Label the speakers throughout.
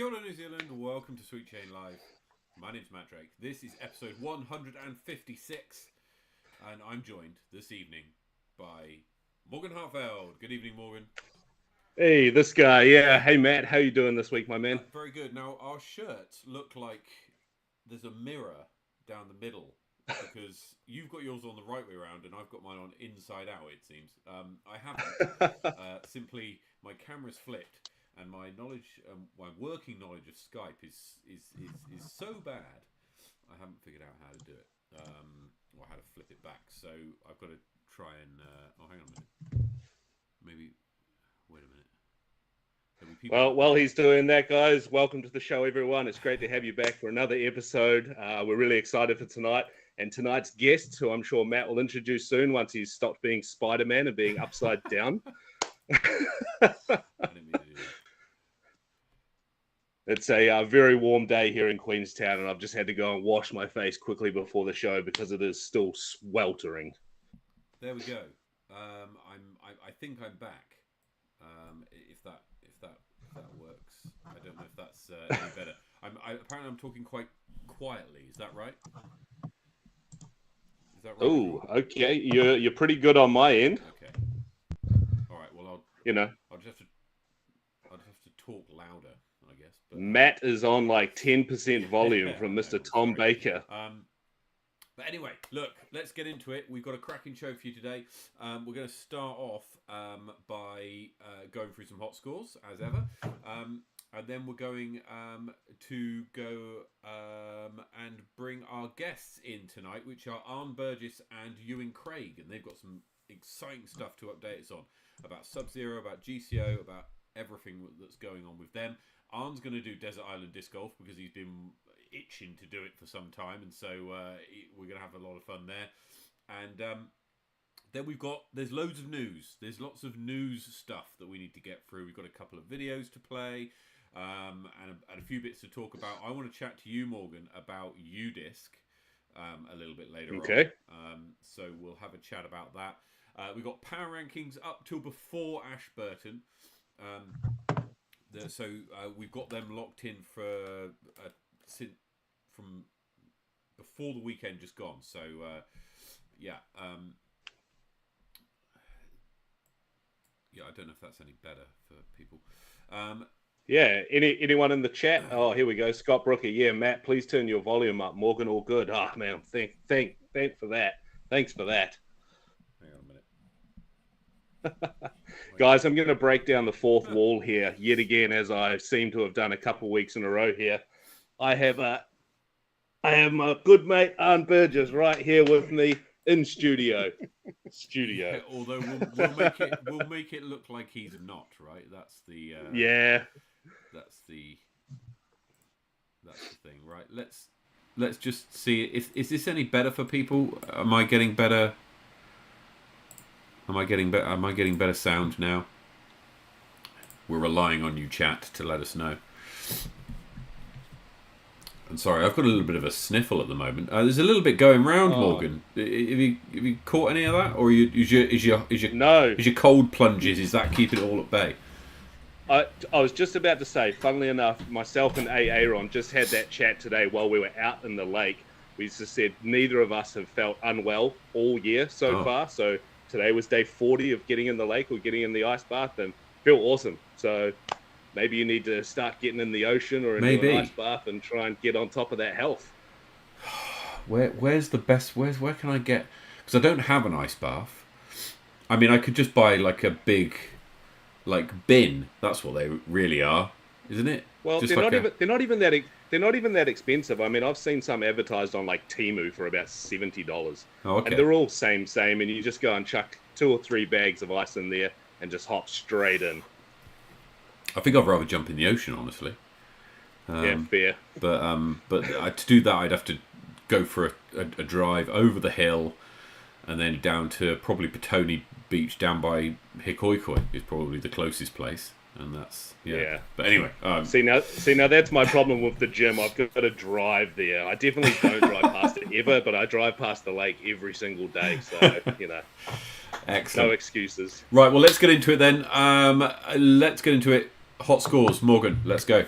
Speaker 1: Kia ora, New Zealand. Welcome to Sweet Chain Live. My name's Matt Drake. This is episode 156, and I'm joined this evening by Morgan Hartfeld. Good evening, Morgan.
Speaker 2: Hey, this guy. Yeah. Hey, Matt. How you doing this week, my man?
Speaker 1: Very good. Now, our shirts look like there's a mirror down the middle because you've got yours on the right way around and I've got mine on inside out, it seems. I haven't. Simply, my camera's flipped. And my knowledge, my working knowledge of Skype is so bad, I haven't figured out how to do it, or how to flip it back. So I've got to try and. Hang on a minute. Maybe. Wait a minute.
Speaker 2: Well, while he's doing that, guys, welcome to the show, everyone. It's great to have you back for another episode. We're really excited for tonight. And tonight's guest, who I'm sure Matt will introduce soon once he's stopped being Spider-Man and being upside down.
Speaker 1: I didn't mean to do that.
Speaker 2: It's a very warm day here in Queenstown, and I've just had to go and wash my face quickly before the show because it is still sweltering.
Speaker 1: There we go. I think I'm back. If that works, I don't know if that's any better. Apparently I'm talking quite quietly. Is that right?
Speaker 2: Oh, okay. You're pretty good on my end.
Speaker 1: Okay. All right. Well, I'll just have to talk louder, I guess. But
Speaker 2: Matt is on like 10% volume from Mr. Tom Baker.
Speaker 1: But anyway, look, let's get into it. We've got a cracking show for you today. We're going to start off by going through some hot scores, as ever. And then we're going to go and bring our guests in tonight, which are Arne, Burgess and Ewan Craig. And they've got some exciting stuff to update us on about Sub Zero, about GCO, about everything that's going on with them. Arne's going to do Desert Island Disc Golf because he's been itching to do it for some time, and so we're going to have a lot of fun there. And then there's loads of news. There's lots of news stuff that we need to get through. We've got a couple of videos to play, and a few bits to talk about. I want to chat to you, Morgan, about UDisc a little bit later on. So we'll have a chat about that. We've got power rankings up till before Ashburton. So we've got them locked in from before the weekend just gone. So I don't know if that's any better for people.
Speaker 2: Anyone in the chat? Oh, here we go. Scott Brooker. Yeah, Matt, please turn your volume up. Morgan, all good. Oh man, thank for that. Thanks for that.
Speaker 1: Hang on a minute.
Speaker 2: Guys, I'm going to break down the fourth wall here yet again, as I seem to have done a couple of weeks in a row here. I have my good mate Arne Burgess right here with me in studio.
Speaker 1: Although we'll make it look like he's not, right? That's the That's the thing, right? Let's just see. Is this any better for people? Am I getting better? Am I getting better sound now? We're relying on you, chat, to let us know. I'm sorry, I've got a little bit of a sniffle at the moment. There's a little bit going round, Morgan. Have you caught any of that, or is your cold plunges? Is that keeping it all at bay?
Speaker 2: I was just about to say, funnily enough, myself and Aaron just had that chat today while we were out in the lake. We just said neither of us have felt unwell all year so far. So today was day 40 of getting in the lake or getting in the ice bath, and feel awesome. So maybe you need to start getting in the ocean or into an ice bath and try and get on top of that health.
Speaker 1: Where's the best? Where can I get? Because I don't have an ice bath. I mean, I could just buy like a big, bin. That's what they really are, isn't it?
Speaker 2: Well,
Speaker 1: just
Speaker 2: they're not even that expensive. I mean, I've seen some advertised on like Temu for about $70.
Speaker 1: Oh, okay.
Speaker 2: And they're all same, and you just go and chuck 2 or 3 bags of ice in there and just hop straight in.
Speaker 1: I think I'd rather jump in the ocean, honestly.
Speaker 2: Yeah, fair.
Speaker 1: But to do that, I'd have to go for a drive over the hill, and then down to probably Petone Beach down by Hikoikoi is probably the closest place, and that's But anyway,
Speaker 2: see now that's my problem with the gym. I've got to drive there. I definitely don't drive past it ever, but I drive past the lake every single day. So
Speaker 1: Excellent.
Speaker 2: No excuses.
Speaker 1: Right, well, let's get into it then. Let's get into it. Hot scores, Morgan. Let's go.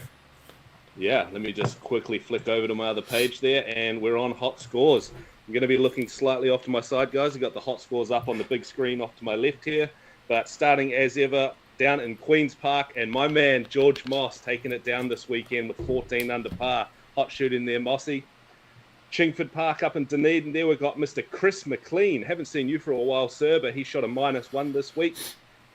Speaker 2: Yeah, let me just quickly flick over to my other page there, and we're on hot scores. I'm going to be looking slightly off to my side, guys. I've got the hot scores up on the big screen off to my left here. But starting as ever down in Queen's Park, and my man George Moss taking it down this weekend with 14 under par. Hot shooting there, Mossy. Chingford Park up in Dunedin, there we've got Mr. Chris McLean. Haven't seen you for a while, sir, but he shot a -1 this week.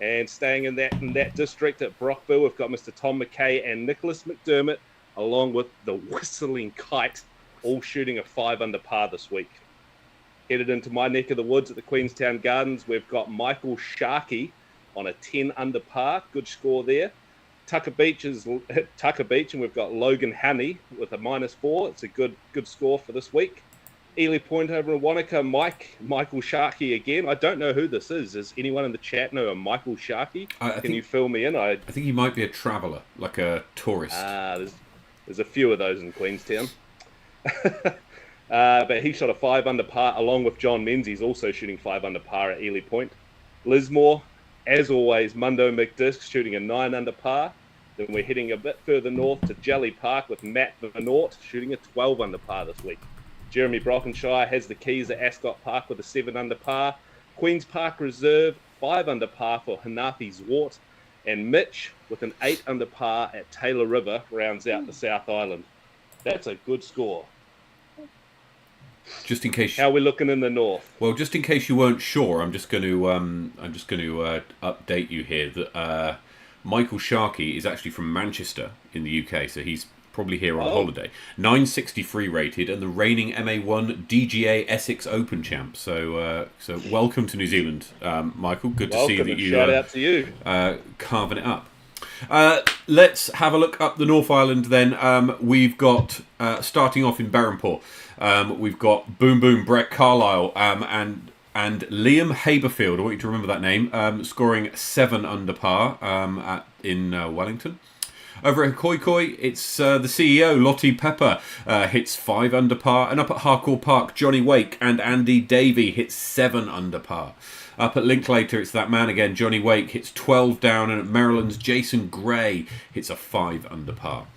Speaker 2: And staying in that district at Brockville, we've got Mr. Tom McKay and Nicholas McDermott, along with the Whistling Kite, all shooting a 5 under par this week. Headed into my neck of the woods at the Queenstown Gardens, we've got Michael Sharkey on a 10 under par. Good score there. Tucker Beach, and we've got Logan Honey with a -4. It's a good score for this week. Ely Point over in Wanaka, Michael Sharkey again. I don't know who this is. Does anyone in the chat know a Michael Sharkey? Can you fill me in? I
Speaker 1: think he might be a traveller, like a tourist.
Speaker 2: There's a few of those in Queenstown. But he shot a 5 under par along with John Menzies, also shooting 5 under par at Ely Point. Lismore, as always, Mundo McDisc shooting a 9 under par. Then we're heading a bit further north to Jelly Park with Matt Vanort shooting a 12 under par this week. Jeremy Brockenshire has the keys at Ascot Park with a 7 under par. Queen's Park Reserve, 5 under par for Hanafi Zwart. And Mitch with an 8 under par at Taylor River rounds out the South Island. That's a good score.
Speaker 1: Just in case.
Speaker 2: How are we looking in the north?
Speaker 1: Well, just in case you weren't sure, I'm just going to update you here that Michael Sharkey is actually from Manchester in the UK, so he's probably here on holiday. 963 rated and the reigning MA1 DGA Essex Open champ. So welcome to New Zealand, Michael. Good to see that you.
Speaker 2: Shout out to you.
Speaker 1: Carving it up. Let's have a look up the North Island then. We've got, starting off in Berhampore, we've got Boom Boom Brett Carlisle and Liam Haberfield. I want you to remember that name. Scoring 7 under par in Wellington. Over at Hikoi, it's the CEO, Lottie Pepper, hits 5 under par. And up at Harcourt Park, Johnny Wake and Andy Davey hits 7 under par. Up at Linklater, it's that man again, Johnny Wake, hits 12 down. And at Maryland's Jason Gray hits a 5 under par.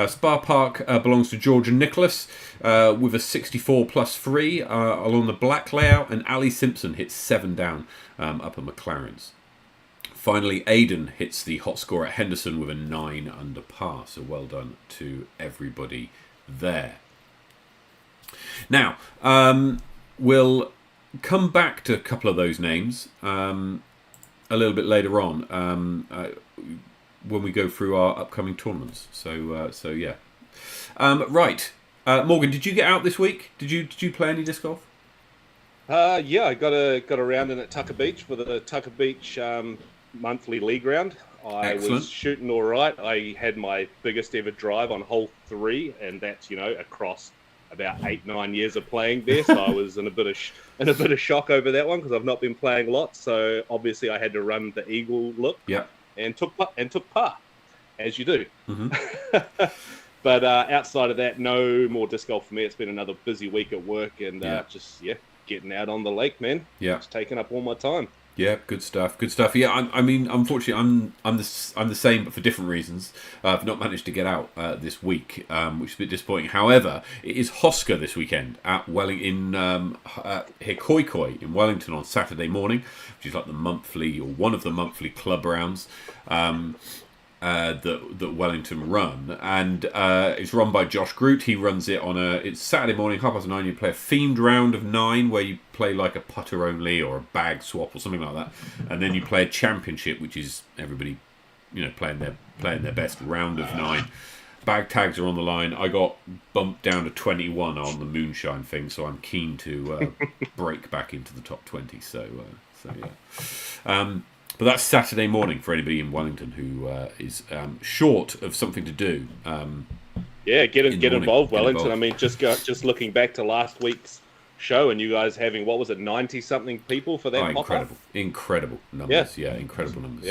Speaker 1: Spa Park belongs to George and Nicholas with a 64 plus 3 along the black layout. And Ali Simpson hits 7 down up at McLaren's. Finally, Aidan hits the hot score at Henderson with a 9 under par. So well done to everybody there. Now, we'll come back to a couple of those names a little bit later on when we go through our upcoming tournaments. So yeah. Right. Morgan, did you get out this week? Did you play any disc golf?
Speaker 2: Yeah, I got a round in at Tucker Beach for the Tucker Beach monthly league round. I was shooting all right. I had my biggest ever drive on hole 3, and that's across about 8-9 years of playing there. So I was in a bit of shock over that one because I've not been playing a lot. So obviously I had to run the eagle look.
Speaker 1: Yeah.
Speaker 2: And took par, as you do.
Speaker 1: Mm-hmm.
Speaker 2: But outside of that, no more disc golf for me. It's been another busy week at work, and just getting out on the lake, man.
Speaker 1: Yeah,
Speaker 2: it's taking up all my time.
Speaker 1: Yeah, good stuff. Yeah, I mean, unfortunately, I'm the same, but for different reasons. I've not managed to get out this week, which is a bit disappointing. However, it is Hosker this weekend at Hikoikoi in Wellington on Saturday morning, which is like the monthly or one of the monthly club rounds that Wellington run, and it's run by Josh Groot. He runs it on it's Saturday morning, 9:30. You play a themed round of 9 where you play like a putter only or a bag swap or something like that, and then you play a championship, which is everybody, playing their best round of 9. Bag tags are on the line. I got bumped down to 21 on the moonshine thing, so I'm keen to break back into the top 20. So yeah. But that's Saturday morning for anybody in Wellington who is short of something to do.
Speaker 2: Get involved, Wellington. I mean, just looking back to last week's show, and you guys having 90-something people for that.
Speaker 1: Incredible numbers. Yeah, incredible numbers.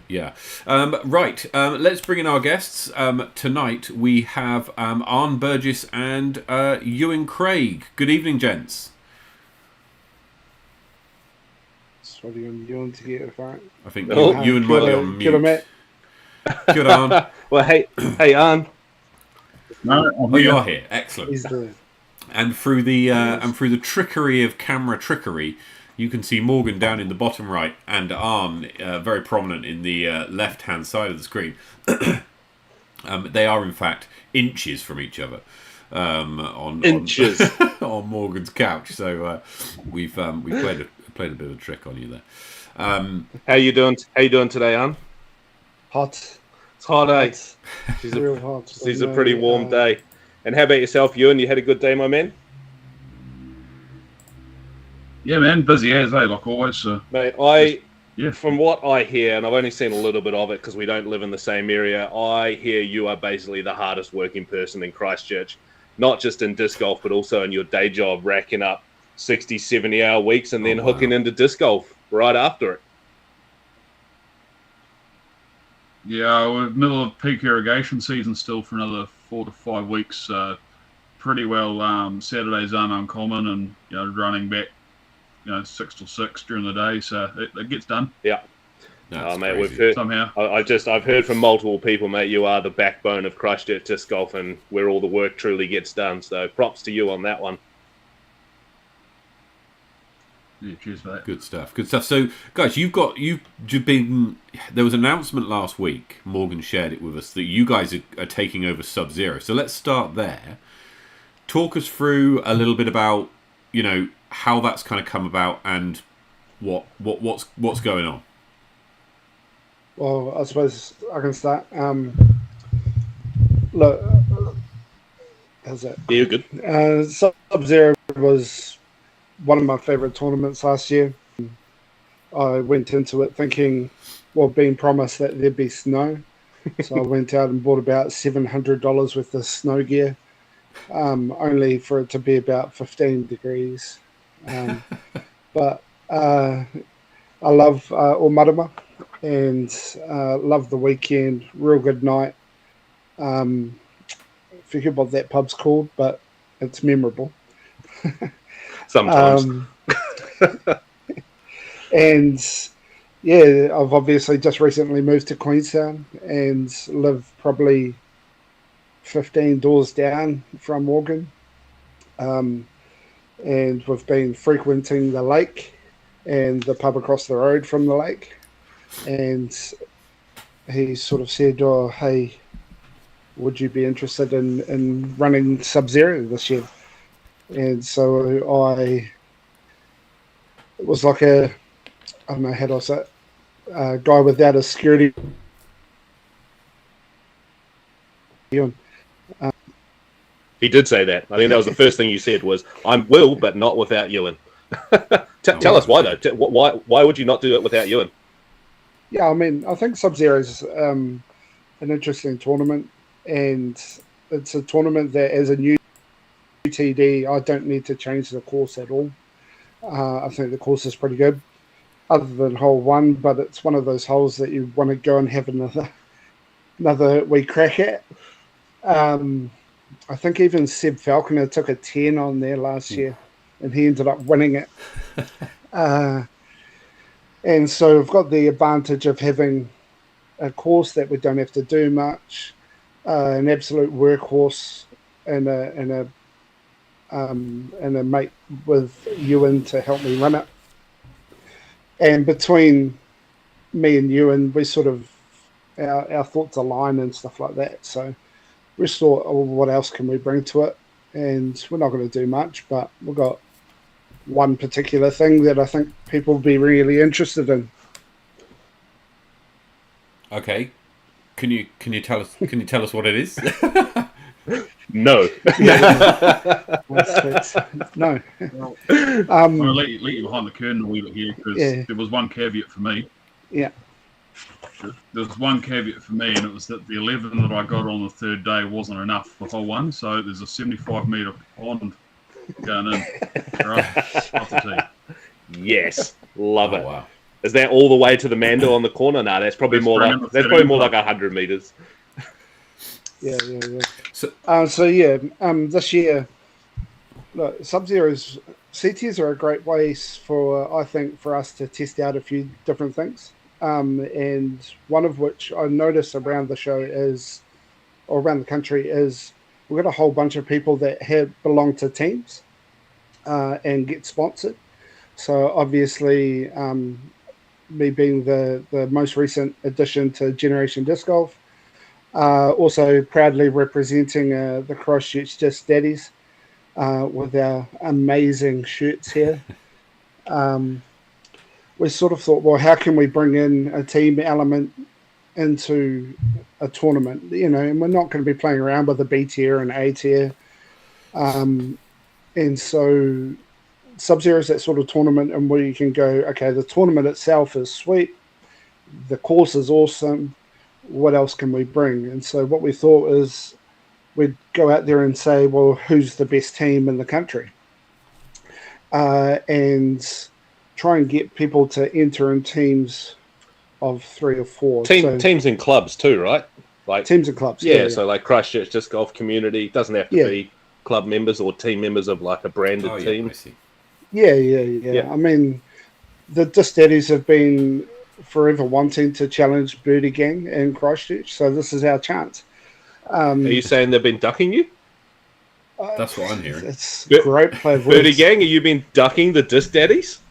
Speaker 1: Yeah. So, right. Let's bring in our guests. Tonight we have Arne Burgess and Ewan Craig. Good evening, gents.
Speaker 3: Sorry, on Ewan to get it right.
Speaker 1: I think Ewan might be on mute.
Speaker 3: Good, mate.
Speaker 1: Good, Arne.
Speaker 2: Well, hey, Arne.
Speaker 4: No, I'm
Speaker 1: Oh, you
Speaker 4: here.
Speaker 1: are here. Excellent.
Speaker 3: He's the
Speaker 1: And through the trickery of camera trickery, you can see Morgan down in the bottom right and Arne very prominent in the left-hand side of the screen. They are in fact inches from each other on
Speaker 2: Inches.
Speaker 1: on Morgan's couch. So we've played a bit of a trick on you there.
Speaker 2: How you doing? How you doing today, Arne?
Speaker 3: hot.
Speaker 2: It's hot, eh?
Speaker 3: It's real hot.
Speaker 2: It's a pretty warm day. And how about yourself, Ewan? You had a good day, my man?
Speaker 4: Yeah, man, busy as like always. So
Speaker 2: Mate,
Speaker 4: yeah.
Speaker 2: From what I hear, and I've only seen a little bit of it because we don't live in the same area, I hear you are basically the hardest working person in Christchurch, not just in disc golf, but also in your day job, racking up 60, 70-hour weeks and then hooking into disc golf right after it.
Speaker 4: Yeah, we're middle of peak irrigation season still for another 4 to 5 weeks. Pretty well. Saturdays aren't uncommon, and running back, 6 till 6 during the day, so it gets done.
Speaker 2: Yeah.
Speaker 1: That's
Speaker 2: mate,
Speaker 1: crazy.
Speaker 2: we've heard
Speaker 4: Somehow.
Speaker 2: I've heard from multiple people, mate. You are the backbone of Christchurch disc golf, and where all the work truly gets done. So props to you on that one.
Speaker 4: Yeah, cheers for that.
Speaker 1: Good stuff. Good stuff. So, guys, you've been. There was an announcement last week. Morgan shared it with us that you guys are taking over Sub Zero. So let's start there. Talk us through a little bit about, how that's kind of come about and what's going on.
Speaker 3: Well, I suppose I can start. Look, how's that?
Speaker 2: Yeah, you're good.
Speaker 3: Sub Zero was one of my favourite tournaments last year. I went into it thinking, being promised that there'd be snow. So I went out and bought about $700 worth of snow gear, only for it to be about 15 degrees. But I love Omarama and love the weekend. Real good night. Forget what that pub's called, but it's memorable.
Speaker 2: Sometimes.
Speaker 3: And yeah, I've obviously just recently moved to Queenstown and live probably 15 doors down from Morgan. And we've been frequenting the lake and the pub across the road from the lake. And he sort of said, hey, would you be interested in running Sub Zero this year? And so it was like I don't know how to say it, a guy without a security.
Speaker 2: He did say that. I think that was the first thing you said was, I will, but not without Ewan. Tell us why, though. Why would you not do it without Ewan?
Speaker 3: Yeah, I mean, I think Sub Zero is an interesting tournament, and it's a tournament that, as a new TD, I don't need to change the course at all. I think the course is pretty good, other than hole 1, but it's one of those holes that you want to go and have another wee crack at. I think even Seb Falconer took a 10 on there last year, and he ended up winning it. And so we've got the advantage of having a course that we don't have to do much, an absolute workhorse, and a mate with Ewan to help me run it. And between me and Ewan, we sort of our thoughts align and stuff like that. So we just thought, what else can we bring to it? And we're not going to do much, but we've got one particular thing that I think people will be really interested in.
Speaker 1: Okay, can you tell us what it is?
Speaker 2: No.
Speaker 3: No.
Speaker 4: I'm going to let you behind the curtain a wee bit here because there was one caveat for me.
Speaker 3: Yeah.
Speaker 4: There was one caveat for me, and it was that the 11 that I got on the third day wasn't enough for hole 1, so there's a 75-metre pond going in. Right, off the tee.
Speaker 2: Yes, love it.
Speaker 1: Wow.
Speaker 2: Is that all the way to the Mando on the corner? No, that's probably more like 100 meters.
Speaker 3: Yeah.
Speaker 1: So
Speaker 3: this year, look, Sub-Zero's CTs are a great way for us to test out a few different things. And one of which I noticed around the show around the country is we've got a whole bunch of people that belong to teams and get sponsored. So obviously, me being the most recent addition to Generation Disc Golf, also proudly representing the Christchurch Disc Daddies with our amazing shirts here. We sort of thought, well, how can we bring in a team element into a tournament? And we're not going to be playing around with a B tier and A tier. And so Sub-Zero is that sort of tournament, and where you can go, okay, the tournament itself is sweet, the course is awesome, what else can we bring? And so what we thought is we'd go out there and say, well, who's the best team in the country? And try and get people to enter in teams of 3 or 4.
Speaker 2: Teams and clubs too, right? Like
Speaker 3: teams and clubs.
Speaker 2: Yeah, so like Christchurch Disc Golf Community, doesn't have to be club members or team members of like a branded team.
Speaker 1: I see.
Speaker 3: Yeah. I mean, the Disc Daddies have been forever wanting to challenge Birdie Gang in Christchurch, so this is our chance. Are
Speaker 2: you saying they've been ducking you?
Speaker 1: That's what I'm hearing.
Speaker 3: It's great play of
Speaker 2: Birdie Gang, have you been ducking the Disc Daddies?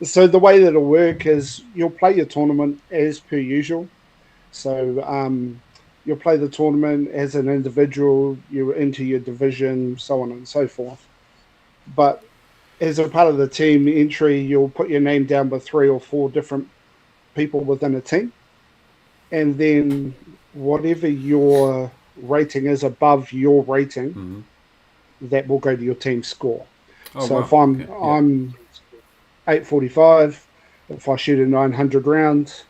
Speaker 3: So the way that it'll work is you'll play your tournament as per usual. So you'll play the tournament as an individual, you're into your division, so on and so forth. But as a part of the team entry, you'll put your name down with 3 or 4 different people within a team. And then whatever your rating is above your rating, that will go to your team score. So if I'm 845, if I shoot a 900 round,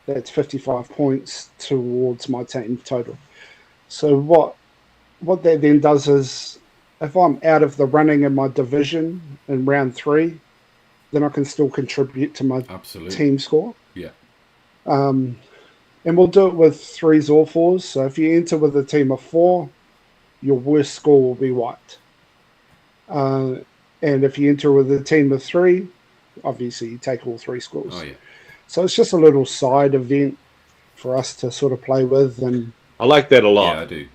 Speaker 3: that's 55 points towards my team total. So what that then does is, if I'm out of the running in my division in round 3, then I can still contribute to my team score.
Speaker 1: Yeah.
Speaker 3: And we'll do it with 3s or 4s. So if you enter with a team of 4, your worst score will be white. And if you enter with a team of 3, obviously you take all 3 scores.
Speaker 1: Oh, yeah.
Speaker 3: So it's just a little side event for us to sort of play with. And
Speaker 2: I like that a lot.
Speaker 1: Yeah, I do.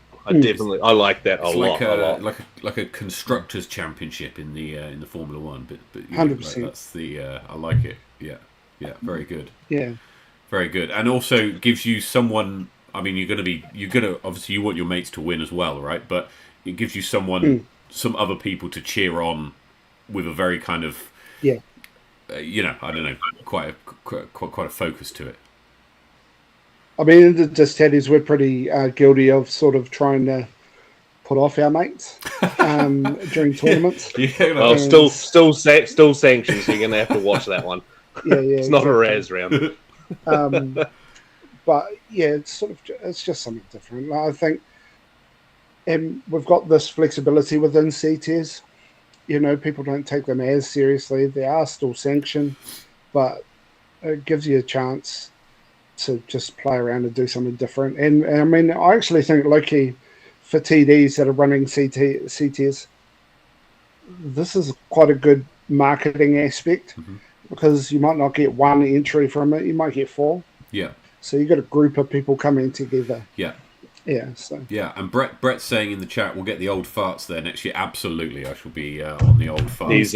Speaker 2: I like that a lot.
Speaker 1: Like a constructors championship in the Formula One, but
Speaker 3: 100%.
Speaker 1: That's the I like it. Yeah, very good.
Speaker 3: Yeah,
Speaker 1: very good, and also gives you someone. I mean, you're gonna obviously you want your mates to win as well, right? But it gives you someone, some other people to cheer on with a very kind of I don't know, quite a focus to it.
Speaker 3: I mean, the Disc Daddies, we're pretty guilty of sort of trying to put off our mates during tournaments.
Speaker 2: Well, still sanctions, so you're going to have to watch that one.
Speaker 3: Yeah,
Speaker 2: it's not a Raz round.
Speaker 3: But yeah, it's just something different. I think, and we've got this flexibility within C tiers. People don't take them as seriously. They are still sanctioned, but it gives you a chance to just play around and do something different. And I mean, I actually think, low-key, for TDs that are running C tiers, this is quite a good marketing aspect, because you might not get 1 entry from it, you might get 4.
Speaker 1: Yeah.
Speaker 3: So you've got a group of people coming together.
Speaker 1: Yeah.
Speaker 3: Yeah. So.
Speaker 1: Yeah, and Brett's saying in the chat, we'll get the old farts there next year. Absolutely, I shall be on the old farts.
Speaker 2: He's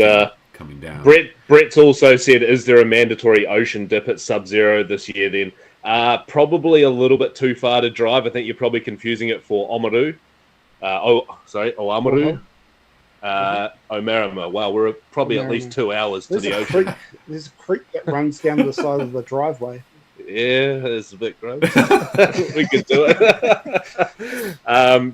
Speaker 1: coming down.
Speaker 2: Brett's also said, is there a mandatory ocean dip at Sub-Zero this year then? Probably a little bit too far to drive. I think you're probably confusing it for Oamaru. Oamaru. Omarama. Wow, we're probably at least 2 hours to the ocean.
Speaker 3: There's a creek that runs down the side of the driveway.
Speaker 2: Yeah, it's a bit gross. We could do it.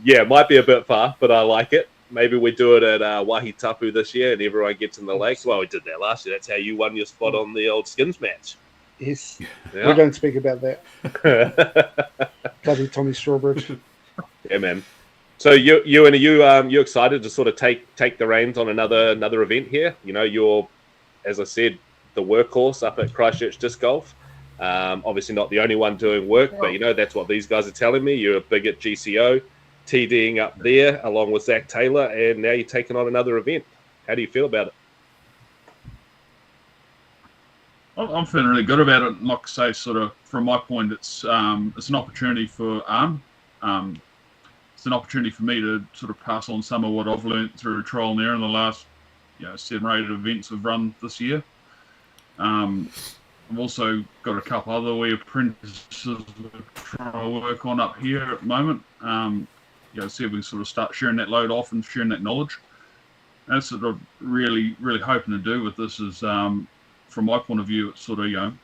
Speaker 2: Yeah, it might be a bit far, but I like it. Maybe we do it at Wahitapu this year and everyone gets in the lakes. Well, we did that last year. That's how you won your spot on the old skins match.
Speaker 3: Yes. Yeah. We don't speak about that. Bloody Tommy Strawbridge.
Speaker 2: Yeah, man. So Ewan, are you excited to sort of take the reins on another event here? You're, as I said, the workhorse up at Christchurch Disc Golf. Obviously not the only one doing work, but that's what these guys are telling me. You're big at GCO, TDing up there along with Zach Taylor, and now you're taking on another event. How do you feel about it?
Speaker 4: I'm feeling really good about it. Like I say, sort of from my point, it's an opportunity for Arne it's an opportunity for me to sort of pass on some of what I've learnt through trial and error in the last 7 or 8 events we've run this year. I've also got a couple other wee apprentices we're trying to work on up here at the moment. See if we can sort of start sharing that load off and sharing that knowledge. And that's sort of really, really hoping to do with this is, from my point of view, it's sort of,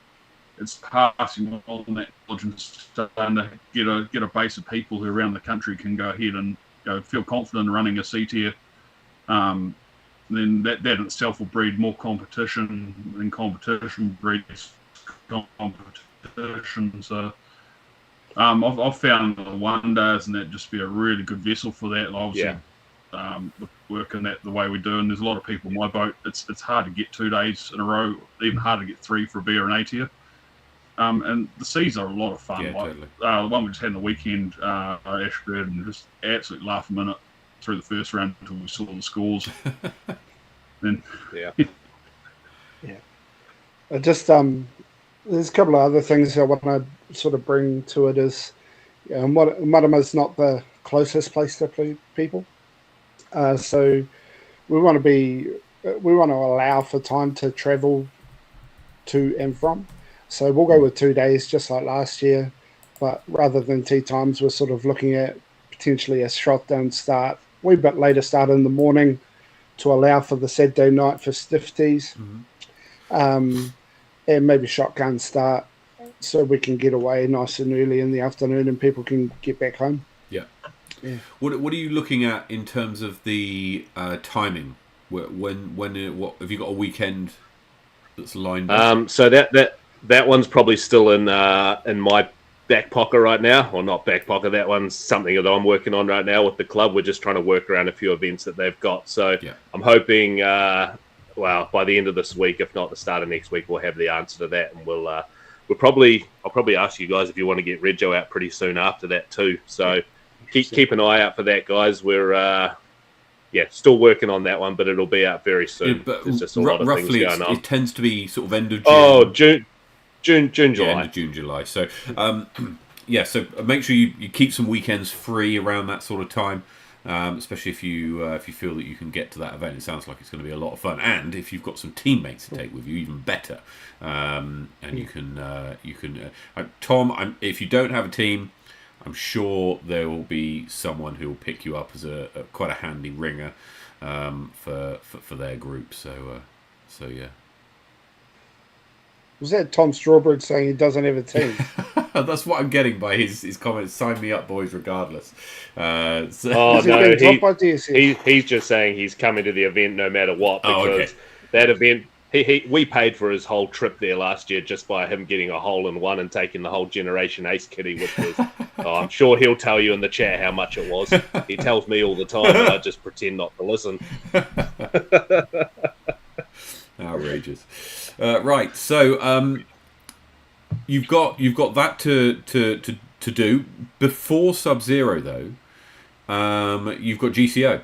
Speaker 4: it's passing on that knowledge and starting to get a base of people who around the country can go ahead and feel confident in running a C tier. Then that in itself will breed more competition, and competition breeds competition. So I've found the one days and that just be a really good vessel for that. Obviously, working that the way we do, and there's a lot of people in my boat. It's hard to get 2 days in a row, even harder to get 3 for a B or an A tier. And the C's are a lot of fun.
Speaker 1: Yeah, totally.
Speaker 4: The one we just had in the weekend, Ashford, and just absolutely laugh a minute through the first round until we saw the scores. Then
Speaker 3: I just there's a couple of other things I want to sort of bring to it. Is Marama is not the closest place to play people, so we want to allow for time to travel to and from. So we'll go with 2 days, just like last year, but rather than tea times, we're sort of looking at potentially a shotgun start, a wee bit later start in the morning to allow for the Saturday night festivities, and maybe shotgun start so we can get away nice and early in the afternoon and people can get back home.
Speaker 1: Yeah. What are you looking at in terms of the timing? What have you got a weekend that's lined up?
Speaker 2: So that one's probably still in my back pocket right now, or not back pocket. That one's something that I'm working on right now with the club. We're just trying to work around a few events that they've got. So I'm hoping, by the end of this week, if not the start of next week, we'll have the answer to that, and I'll probably ask you guys if you want to get Rego out pretty soon after that too. So keep an eye out for that, guys. We're still working on that one, but it'll be out very soon.
Speaker 1: But
Speaker 2: there's just a lot of things going on.
Speaker 1: It tends to be sort of end of June.
Speaker 2: Oh, June, July.
Speaker 1: Yeah, end of June, July. So, so make sure you keep some weekends free around that sort of time, especially if you feel that you can get to that event. It sounds like it's going to be a lot of fun, and if you've got some teammates to take with you, even better. And you can Tom, if you don't have a team, I'm sure there will be someone who will pick you up as a quite a handy ringer for their group. So yeah.
Speaker 3: Was that Tom Strawbridge saying he doesn't have a team?
Speaker 1: That's what I'm getting by his comments. Sign me up, boys, regardless.
Speaker 3: He's
Speaker 2: just saying he's coming to the event no matter what, because that event, we paid for his whole trip there last year just by him getting a hole in one and taking the whole Generation Ace kitty, which was, I'm sure he'll tell you in the chat how much it was. He tells me all the time, and I just pretend not to listen.
Speaker 1: Outrageous. Right, so you've got that to do before Sub Zero though. You've got GCO,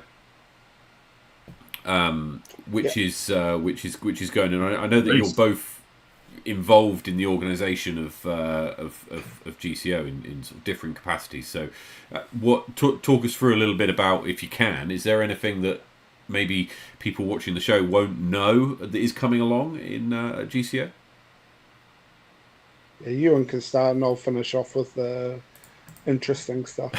Speaker 1: which is going. And I know that you're both involved in the organisation of GCO in sort of different capacities. So, talk us through a little bit about, if you can. Is there anything that maybe people watching the show won't know that is coming along in GCO?
Speaker 3: Yeah, Ewan can start and I'll finish off with the interesting stuff.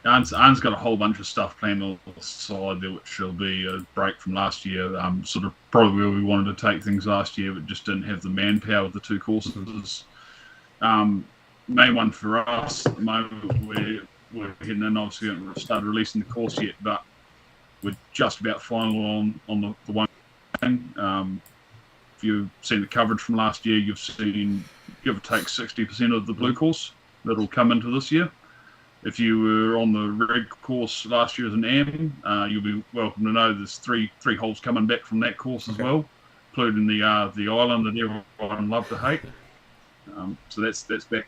Speaker 4: Arne's got a whole bunch of stuff planned on the side there, which will be a break from last year. Sort of probably where we wanted to take things last year, but just didn't have the manpower with the 2 courses. Main one for us at the moment, we're heading in. Obviously, we haven't started releasing the course yet, but we're just about final on the one thing. If you've seen the coverage from last year, you've seen give or take 60% of the blue course that'll come into this year. If you were on the red course last year as an AM, you'll be welcome to know there's three holes coming back from that course as well, including the island that everyone loved to hate. So that's back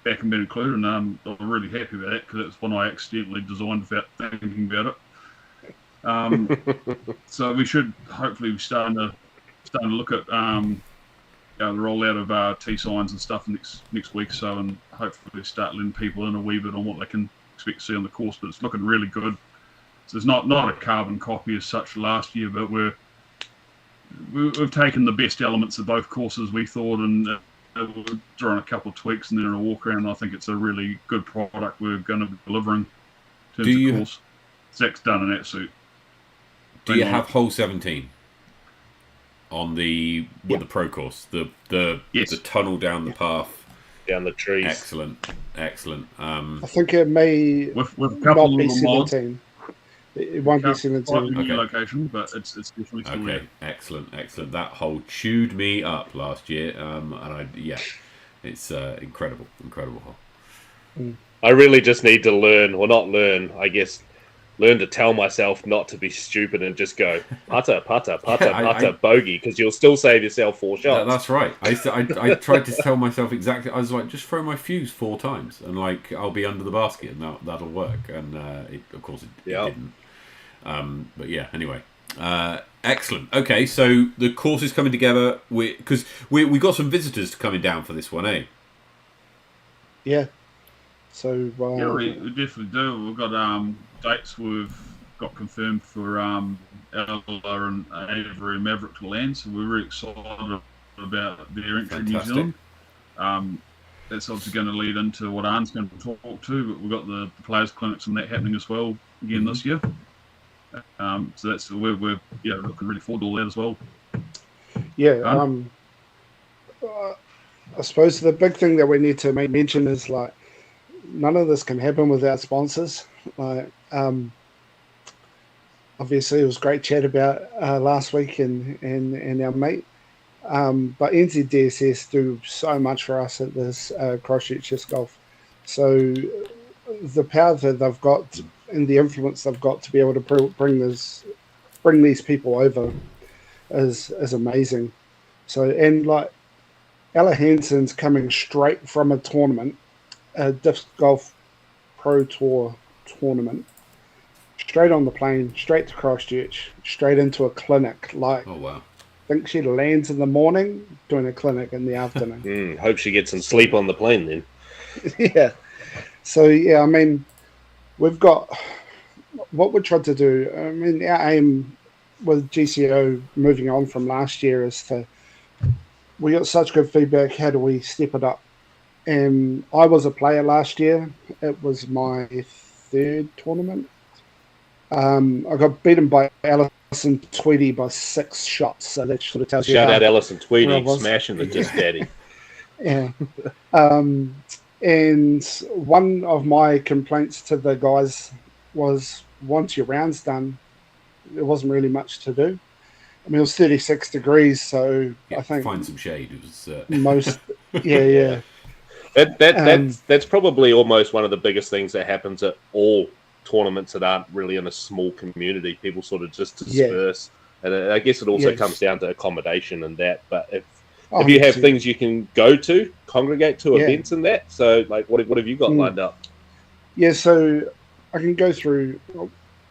Speaker 4: and been included, and I'm really happy about that, because that's one I accidentally designed without thinking about it. So we should hopefully be starting to look at the rollout of T signs and stuff next week. So, and hopefully start letting people in a wee bit on what they can expect to see on the course. But it's looking really good. So it's not a carbon copy as such last year, but we've taken the best elements of both courses, we thought, and we've drawn a couple of tweaks and then a walk around. I think it's a really good product we're going to be delivering in terms of course. Zach's done an absolute.
Speaker 1: Do you have hole 17 on the pro course? The tunnel down the path,
Speaker 2: down the trees.
Speaker 1: Excellent.
Speaker 3: I think it may
Speaker 4: with a couple
Speaker 3: not be
Speaker 4: of
Speaker 3: 17. It won't be 17.
Speaker 4: New location, but it's definitely still there.
Speaker 1: Excellent. That hole chewed me up last year, it's incredible hole.
Speaker 2: I really just need to learn, or not learn, I guess, learn to tell myself not to be stupid and just go putter, bogey, because you'll still save yourself 4 shots.
Speaker 1: That's right. I tried to tell myself exactly. I was like, just throw my fuse 4 times, and like I'll be under the basket, and that'll work. And of course, it didn't. But yeah, anyway. Excellent. Okay, so the course is coming together because we got some visitors coming down for this one, eh?
Speaker 3: Yeah. So
Speaker 4: yeah, we definitely do. We've got dates we've got confirmed for Ella and Avery and Maverick to land, so we're really excited about their entry in New Zealand. That's obviously going to lead into what Arne's going to talk to, but we've got the players clinics and that happening as well again this year. So that's we're looking really forward to all that as well.
Speaker 3: Yeah. I suppose the big thing that we need to mention is like none of this can happen without sponsors. Like obviously it was great chat about last week and our mate. But NZDSS do so much for us at this Christchurch Disc Golf. So the power that they've got and the influence they've got to be able to bring these people over is amazing. So, and like Ella Hansen's coming straight from a tournament, a Disc Golf Pro Tour tournament, straight on the plane, straight to Christchurch, straight into a clinic. Like,
Speaker 1: oh wow!
Speaker 3: I think she lands in the morning, doing a clinic in the afternoon.
Speaker 2: Hope she gets some sleep on the plane then.
Speaker 3: Yeah. So yeah, I mean, we've got what we're trying to do. I mean, our aim with GCO moving on from last year is to. We got such good feedback. How do we step it up? And I was a player last year. It was my 3rd tournament. I got beaten by Alison Tweedy by 6 shots. So that sort of tells you.
Speaker 2: Shout out Alison Tweedy, smashing the Disc Daddy.
Speaker 3: Yeah. And one of my complaints to the guys was once your round's done, there wasn't really much to do. I mean, it was 36 degrees, so I think
Speaker 1: find some shade. It was
Speaker 3: most, yeah.
Speaker 2: That's probably almost one of the biggest things that happens at all tournaments that aren't really in a small community. People sort of just disperse, and I guess it also comes down to accommodation and that. But if you have things you can go to, congregate to events and that, so like what have you got lined up? Yeah,
Speaker 3: so I can go through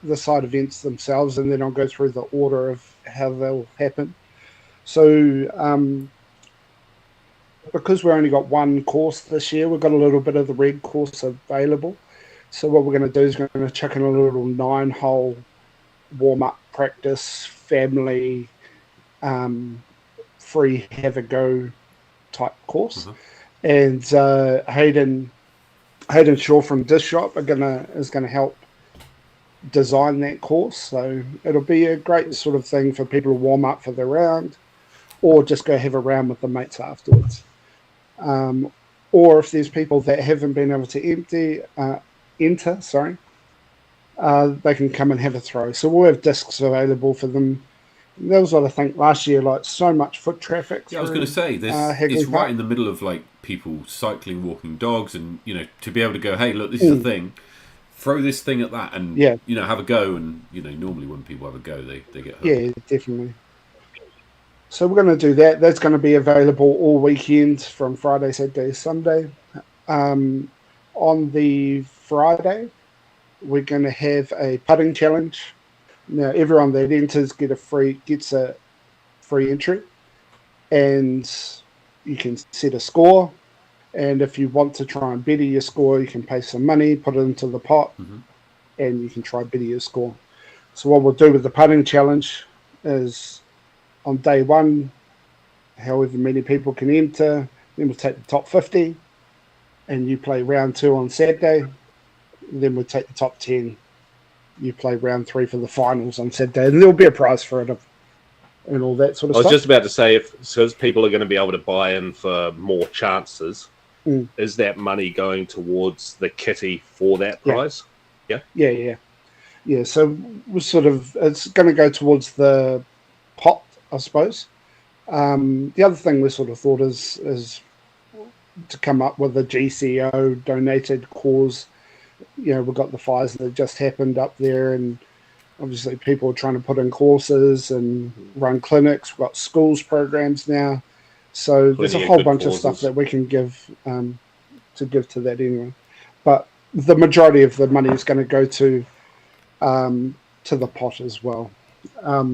Speaker 3: the side events themselves, and then I'll go through the order of how they'll happen. So because we only got one course this year, we've got a little bit of the red course available. So what we're going to do is we're going to chuck in a little 9-hole warm-up practice, family, free have a go type course. And Hayden Shaw from Disc Shop is gonna help design that course. So it'll be a great sort of thing for people to warm up for the round, or just go have a round with the mates afterwards. Or if there's people that haven't been able to enter, they can come and have a throw. So we'll have discs available for them. That was what I think last year, like so much foot traffic.
Speaker 1: Yeah, I was going to say, it's right in the middle of like people cycling, walking dogs, and to be able to go, hey, look, this is a thing. Throw this thing at that, and have a go. And normally when people have a go, they get hooked.
Speaker 3: Yeah, definitely. So we're going to do that. That's going to be available all weekend from Friday, Saturday, Sunday. On the Friday, we're going to have a putting challenge. Now, everyone that enters gets a free entry, and you can set a score, and if you want to try and better your score, you can pay some money, put it into the pot, and you can try better your score. So what we'll do with the putting challenge is on day one, however many people can enter, then we'll take the top 50, and you play round 2 on Saturday. Then we'll take the top 10. You play round 3 for the finals on Saturday, and there'll be a prize for it and all that sort of stuff.
Speaker 2: I was just about to say, because people are going to be able to buy in for more chances, is that money going towards the kitty for that prize? Yeah.
Speaker 3: So we're it's going to go towards the pot, I suppose. The other thing we sort of thought is to come up with a GCO donated cause. We've got the fires that just happened up there, and obviously people are trying to put in courses and run clinics. We've got schools programs now. So there's a whole bunch of stuff that we can give to that anyway. But the majority of the money is going to go to the pot as well.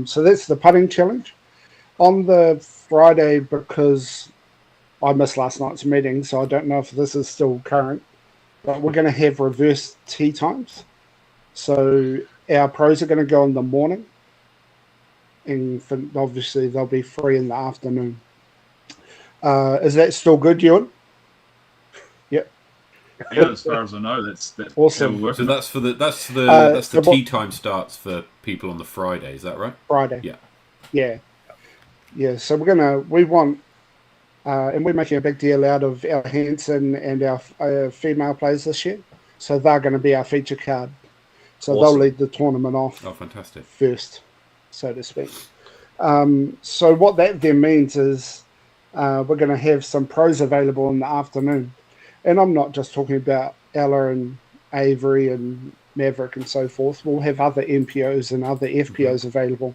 Speaker 3: So that's the putting challenge. On the Friday, because I missed last night's meeting, so I don't know if this is still current, but we're going to have reverse tee times. So our pros are going to go in the morning, and obviously they'll be free in the afternoon. Is that still good, Ewan? Yep.
Speaker 4: Yeah, as far as I know, that's
Speaker 3: awesome.
Speaker 1: So that's the tee time starts for people on the Friday. Is that right?
Speaker 3: Friday.
Speaker 1: Yeah.
Speaker 3: So we want, and we're making a big deal out of our Hanson and our female players this year. So they're going to be our feature card. So they'll lead the tournament off.
Speaker 1: Oh, fantastic!
Speaker 3: First, so to speak. So what that then means is we're going to have some pros available in the afternoon. And I'm not just talking about Ella and Avery and Maverick and so forth. We'll have other NPOs and other FPOs available.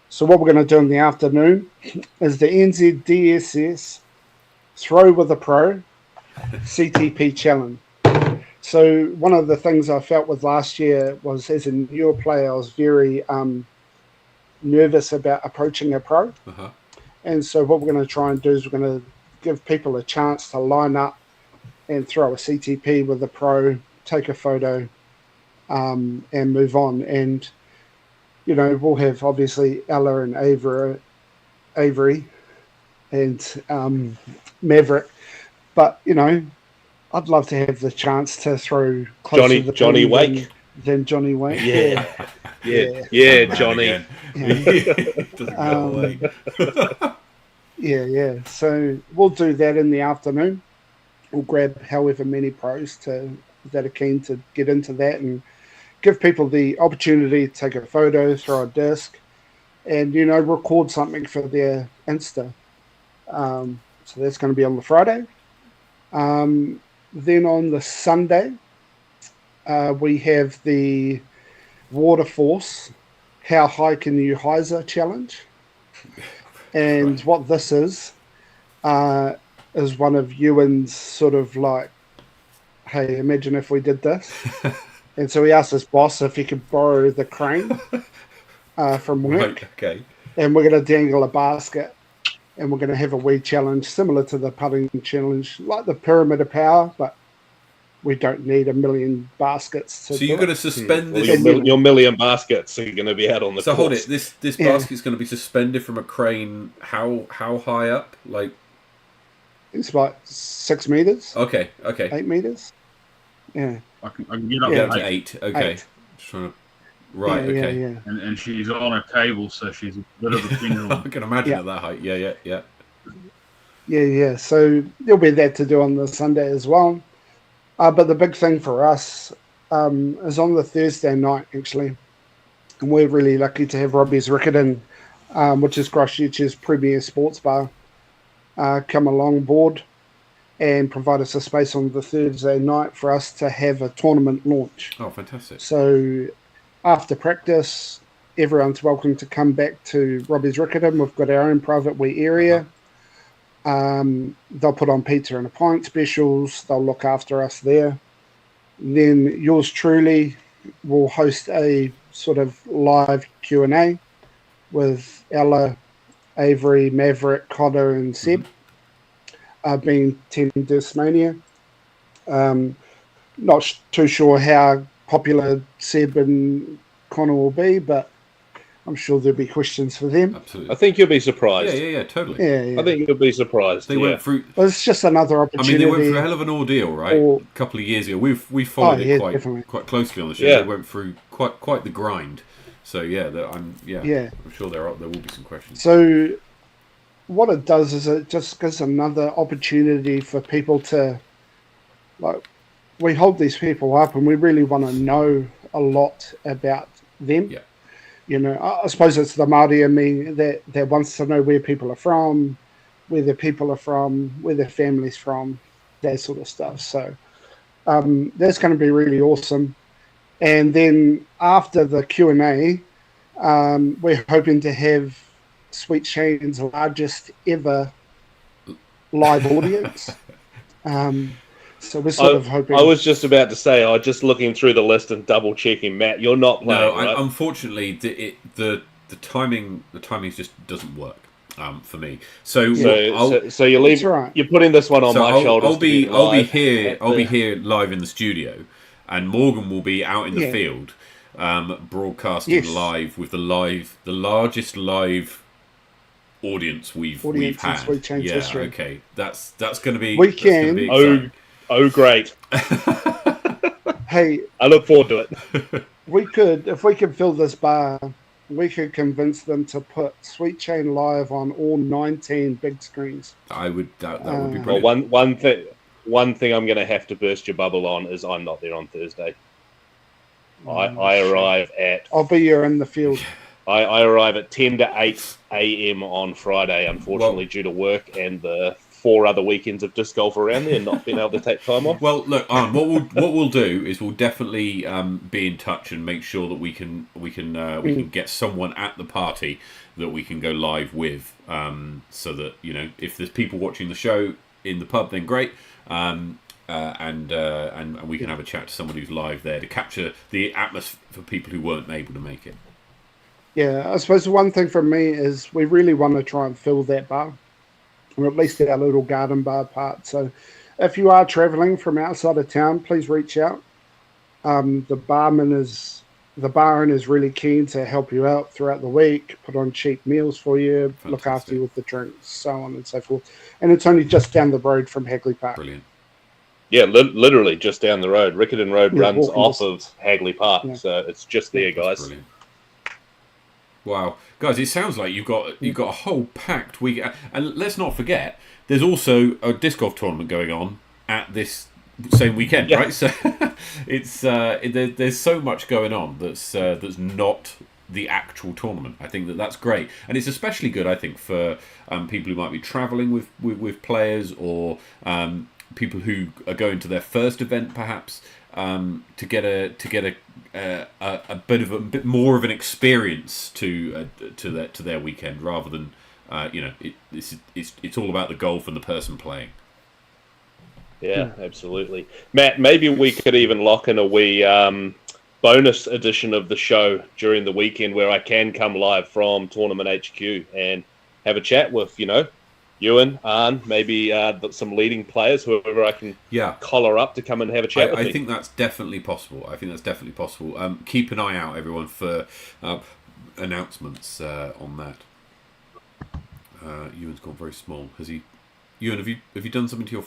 Speaker 3: So what we're going to do in the afternoon is the NZDSS Throw with a Pro CTP Challenge. So one of the things I felt with last year was, as a newer player, I was very nervous about approaching a pro. And so what we're going to try and do is we're going to give people a chance to line up and throw a CTP with a pro, take a photo, and move on. And, we'll have obviously Ella and Avery and Maverick. But, I'd love to have the chance to throw closer to the
Speaker 2: Johnny Wake.
Speaker 3: Than Johnny Wake.
Speaker 2: Yeah, Johnny.
Speaker 1: Doesn't go away.
Speaker 3: Yeah. So we'll do that in the afternoon. We'll grab however many pros that are keen to get into that and give people the opportunity to take a photo, throw a disc, and, record something for their Insta. So that's going to be on the Friday. Then on the Sunday, we have the Water Force How High Can You Hyzer challenge. And what this is one of Ewan's sort of like, hey, imagine if we did this. And so he asked his boss if he could borrow the crane from work.
Speaker 1: Right, okay.
Speaker 3: And we're going to dangle a basket. And we're going to have a wee challenge similar to the putting challenge, like the Pyramid of Power, but we don't need a million baskets to
Speaker 1: So you're going to suspend this...
Speaker 2: Your million baskets are going to be out on the course.
Speaker 1: Hold it. This basket's going to be suspended from a crane how high up? Like...
Speaker 3: It's like 6 meters.
Speaker 1: Okay.
Speaker 3: 8 meters. Yeah.
Speaker 4: I can get up
Speaker 1: to 8. Okay. 8. Just trying to... Right, okay.
Speaker 3: Yeah.
Speaker 4: And she's on a cable, so she's a bit of a finger.
Speaker 1: I can imagine at that height. Yeah.
Speaker 3: Yeah. So there'll be that to do on the Sunday as well. But the big thing for us is on the Thursday night, actually. And we're really lucky to have Robbie's Rickerton, which is Christchurch's premier sports bar, come along board and provide us a space on the Thursday night for us to have a tournament launch.
Speaker 1: Oh, fantastic.
Speaker 3: So... after practice, everyone's welcome to come back to Robbie's Rickerton. We've got our own private wee area. They'll put on pizza and a pint specials. They'll look after us there. Then yours truly will host a sort of live Q&A with Ella, Avery, Maverick, Connor and Seb. being Team Tasmania. Not too sure how popular Seb and Connor will be, but I'm sure there'll be questions for them.
Speaker 1: Absolutely.
Speaker 2: I think you'll be surprised.
Speaker 1: Yeah, totally.
Speaker 3: Yeah.
Speaker 2: I think you'll be surprised.
Speaker 1: They went through.
Speaker 3: Well, it's just another opportunity.
Speaker 1: I mean, they went through a hell of an ordeal, right? A couple of years ago, we followed it quite closely on the show.
Speaker 2: Yeah.
Speaker 1: They went through quite the grind. So I'm sure there will be some questions.
Speaker 3: So what it does is it just gives another opportunity for people to, like, we hold these people up and we really want to know a lot about them.
Speaker 1: Yeah.
Speaker 3: You know, I suppose it's the Māori in me that wants to know where people are from, where their people are from, where their family's from, that sort of stuff. So that's going to be really awesome. And then after the Q&A, we're hoping to have Sweet Shane's largest ever live audience. So we're sort of hoping.
Speaker 2: I was just about to say, I was just looking through the list and double checking. Matt, you're not playing, right?
Speaker 1: Unfortunately, the timing just doesn't work for me. So
Speaker 2: you leave.
Speaker 3: Right.
Speaker 2: You're putting this one on my shoulders.
Speaker 1: I'll be here live in the studio, and Morgan will be out in the field, broadcasting live with the largest live audience we've had.
Speaker 3: Sweet Shane's history.
Speaker 1: Okay, that's going to be.
Speaker 3: We can.
Speaker 2: Oh, great!
Speaker 3: Hey,
Speaker 2: I look forward to it.
Speaker 3: If we could fill this bar, we could convince them to put Sweet Shane live on all 19 big screens.
Speaker 1: That would be brilliant.
Speaker 2: Well, one thing I'm going to have to burst your bubble on is I'm not there on Thursday. I arrive at.
Speaker 3: I'll be here in the field.
Speaker 2: I arrive at 10 to 8 a.m. on Friday, unfortunately, due to work and the 4 other weekends of disc golf around there and not being able to take time off.
Speaker 1: Well, look, Arne, what we'll do is we'll definitely be in touch and make sure that we can get someone at the party that we can go live with, so that, you know, if there's people watching the show in the pub, then great. And we can have a chat to someone who's live there to capture the atmosphere for people who weren't able to make it.
Speaker 3: Yeah, I suppose the one thing from me is we really want to try and fill that bar, or at least our little garden bar part. So if you are travelling from outside of town, please reach out. The barman is really keen to help you out throughout the week, put on cheap meals for you,
Speaker 1: Fantastic.
Speaker 3: Look after you with the drinks, so on and so forth. And it's only just down the road from Hagley Park.
Speaker 1: Brilliant.
Speaker 2: Yeah, literally just down the road. Riccarton Road runs off
Speaker 3: distance.
Speaker 2: of Hagley Park, so it's just there, guys.
Speaker 1: Brilliant. Wow, guys! It sounds like you've got a whole packed week, and let's not forget there's also a disc golf tournament going on at this same weekend, right? So it's there's so much going on that's not the actual tournament. I think that's great, and it's especially good, I think, for people who might be travelling with players, or people who are going to their first event, perhaps. To get a bit more of an experience to their weekend, rather than it's all about the golf and the person playing.
Speaker 2: Yeah, absolutely. Matt, maybe we could even lock in a wee bonus edition of the show during the weekend where I can come live from Tournament HQ and have a chat with, Ewan, Arne, maybe some leading players, whoever I can collar up to come and have a chat with me.
Speaker 1: I think that's definitely possible. Keep an eye out, everyone, for announcements on that. Ewan's gone very small. Has he? Ewan, have you done something to your?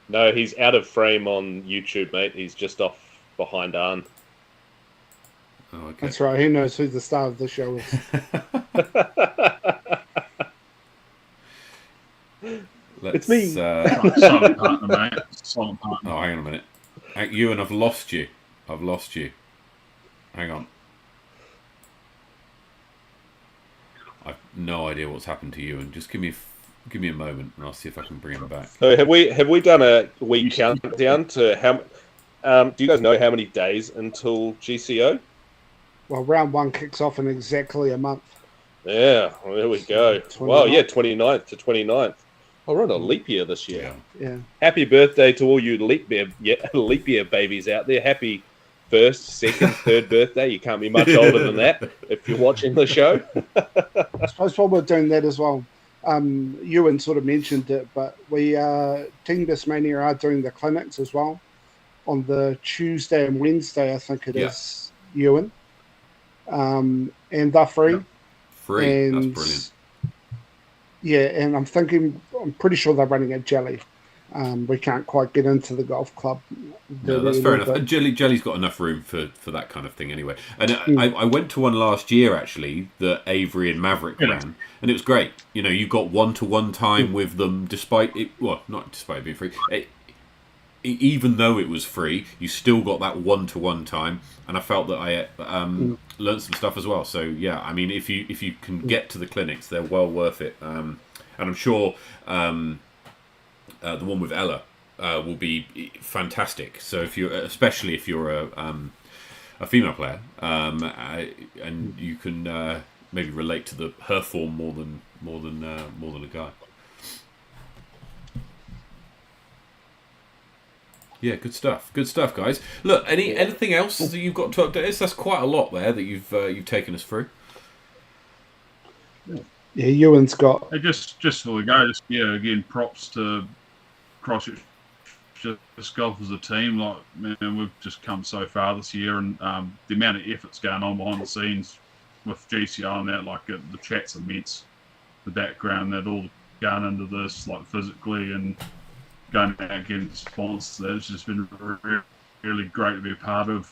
Speaker 2: No, he's out of frame on YouTube, mate. He's just off behind Arne.
Speaker 1: Oh, okay.
Speaker 3: That's right. He knows who the star of the show is.
Speaker 2: It's me.
Speaker 4: Silent partner, mate. Silent partner.
Speaker 1: Oh, hang on a minute. Ewan, I've lost you. Hang on. I've no idea what's happened to Ewan. Just give me a moment, and I'll see if I can bring him back.
Speaker 2: So have we done a week countdown to how? Do you guys know how many days until GCO?
Speaker 3: Well, round 1 kicks off in exactly a month.
Speaker 2: Yeah, well, there we go.
Speaker 3: 29th.
Speaker 2: Wow, yeah, 29th to 29th. Oh, we're on a leap year this year.
Speaker 3: Yeah.
Speaker 2: Happy birthday to all you leap year babies out there. Happy first, second, third birthday. You can't be much older than that if you're watching the show.
Speaker 3: I suppose while we're doing that as well, Ewan sort of mentioned it, but Team Dismania are doing the clinics as well on the Tuesday and Wednesday, I think it is, Ewan. And they're free.
Speaker 4: Yep.
Speaker 1: Free.
Speaker 3: And
Speaker 1: That's brilliant.
Speaker 3: yeah, and I'm pretty sure they're running at Jelly. We can't quite get into the golf club.
Speaker 1: No, that's fair enough. And Jelly's got enough room for that kind of thing anyway. And I went to one last year, actually, that Avery and Maverick ran, and it was great. You know, you got one-to-one time with them, despite it. Well, not despite it being free. Even though it was free, you still got that one-to-one time, and I felt that I learned some stuff as well. So yeah, I mean, if you can get to the clinics, they're well worth it. And I'm sure the one with Ella will be fantastic. So especially if you're a female player, and you can maybe relate to her form more than a guy. Yeah, good stuff. Good stuff, guys. Look, anything else that you've got to update us? That's quite a lot there that you've taken us through.
Speaker 3: Yeah, Ewan's got.
Speaker 4: Just before we go, again, props to Christchurch Disc Golf as a team. Like, man, we've just come so far this year, and the amount of effort's going on behind the scenes with GCO and that, like, the chat's immense. The background that all going into this, like, physically and going out getting sponsors. It's just been really, really great to be a part of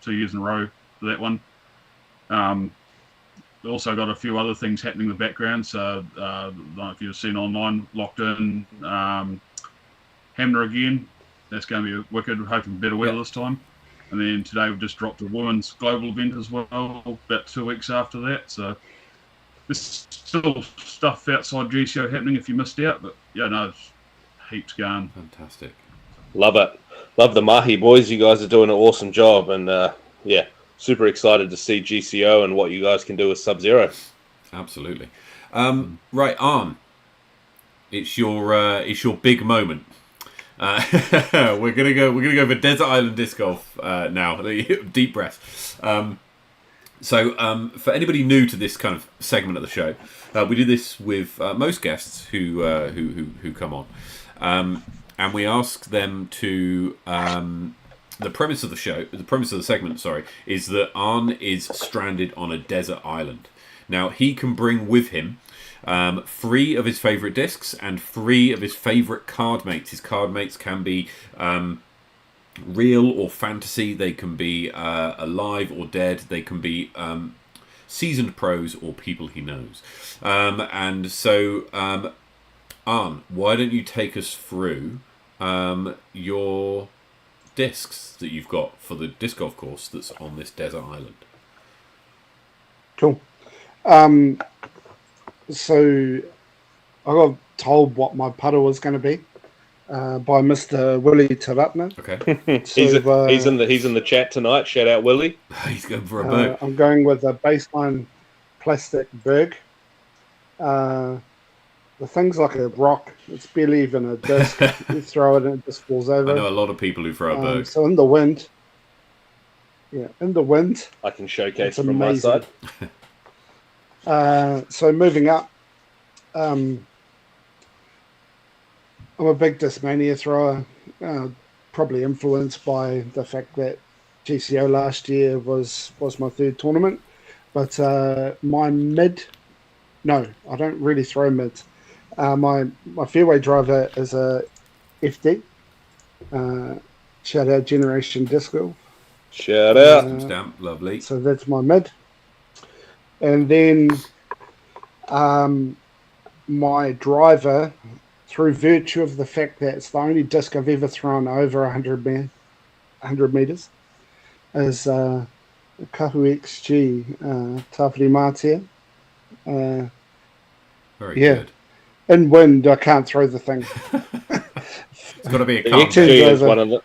Speaker 4: 2 years in a row for that one. Also got a few other things happening in the background. So I don't know if you've seen online, Locked In, Hamner again. That's going to be wicked. We're hoping better weather this time. And then today we've just dropped a women's global event as well, about 2 weeks after that. So there's still stuff outside GCO happening if you missed out. But yeah, no, it's heaps going.
Speaker 1: Fantastic.
Speaker 2: Love it. Love the Mahi boys. You guys are doing an awesome job. And yeah, super excited to see GCO and what you guys can do with Sub Zero.
Speaker 1: Absolutely. Right, Arne. It's your big moment. We're gonna go for Desert Island Disc Golf now. Deep breath. So for anybody new to this kind of segment of the show, we do this with most guests who come on, and we ask them to. The premise of the segment, is that Arne is stranded on a desert island. Now he can bring with him 3 of his favourite discs and 3 of his favourite card mates. His card mates can be real or fantasy. They can be alive or dead. They can be seasoned pros or people he knows. And so, Arne, why don't you take us through your discs that you've got for the disc golf course that's on this desert island?
Speaker 3: Cool. So I got told what my putter was going to be by Mr. Willie Taratna.
Speaker 1: Okay.
Speaker 3: So,
Speaker 2: he's in the chat tonight. Shout out Willie.
Speaker 1: He's going for a Berg.
Speaker 3: I'm going with a baseline plastic Berg. The thing's like a rock. It's barely even a disc. You throw it and it just falls over.
Speaker 1: I know a lot of people who throw a Berg.
Speaker 3: So in the wind,
Speaker 2: I can showcase
Speaker 3: it's
Speaker 2: from my
Speaker 3: amazing.
Speaker 2: side.
Speaker 3: So moving up, I'm a big Discmania thrower, probably influenced by the fact that GCO last year was my 3rd tournament. But my mid, no, I don't really throw mids. My fairway driver is a FD. Shout out Generation Disc Golf.
Speaker 2: Shout out.
Speaker 1: Stamp, lovely.
Speaker 3: So that's my mid. And then my driver, through virtue of the fact that it's the only disc I've ever thrown over 100 meters, is a Kahu XG Tawhiri Mātea.
Speaker 1: Very good.
Speaker 3: In wind, I can't throw the thing.
Speaker 1: It's got to be a
Speaker 2: The
Speaker 1: calm.
Speaker 2: XG is one of the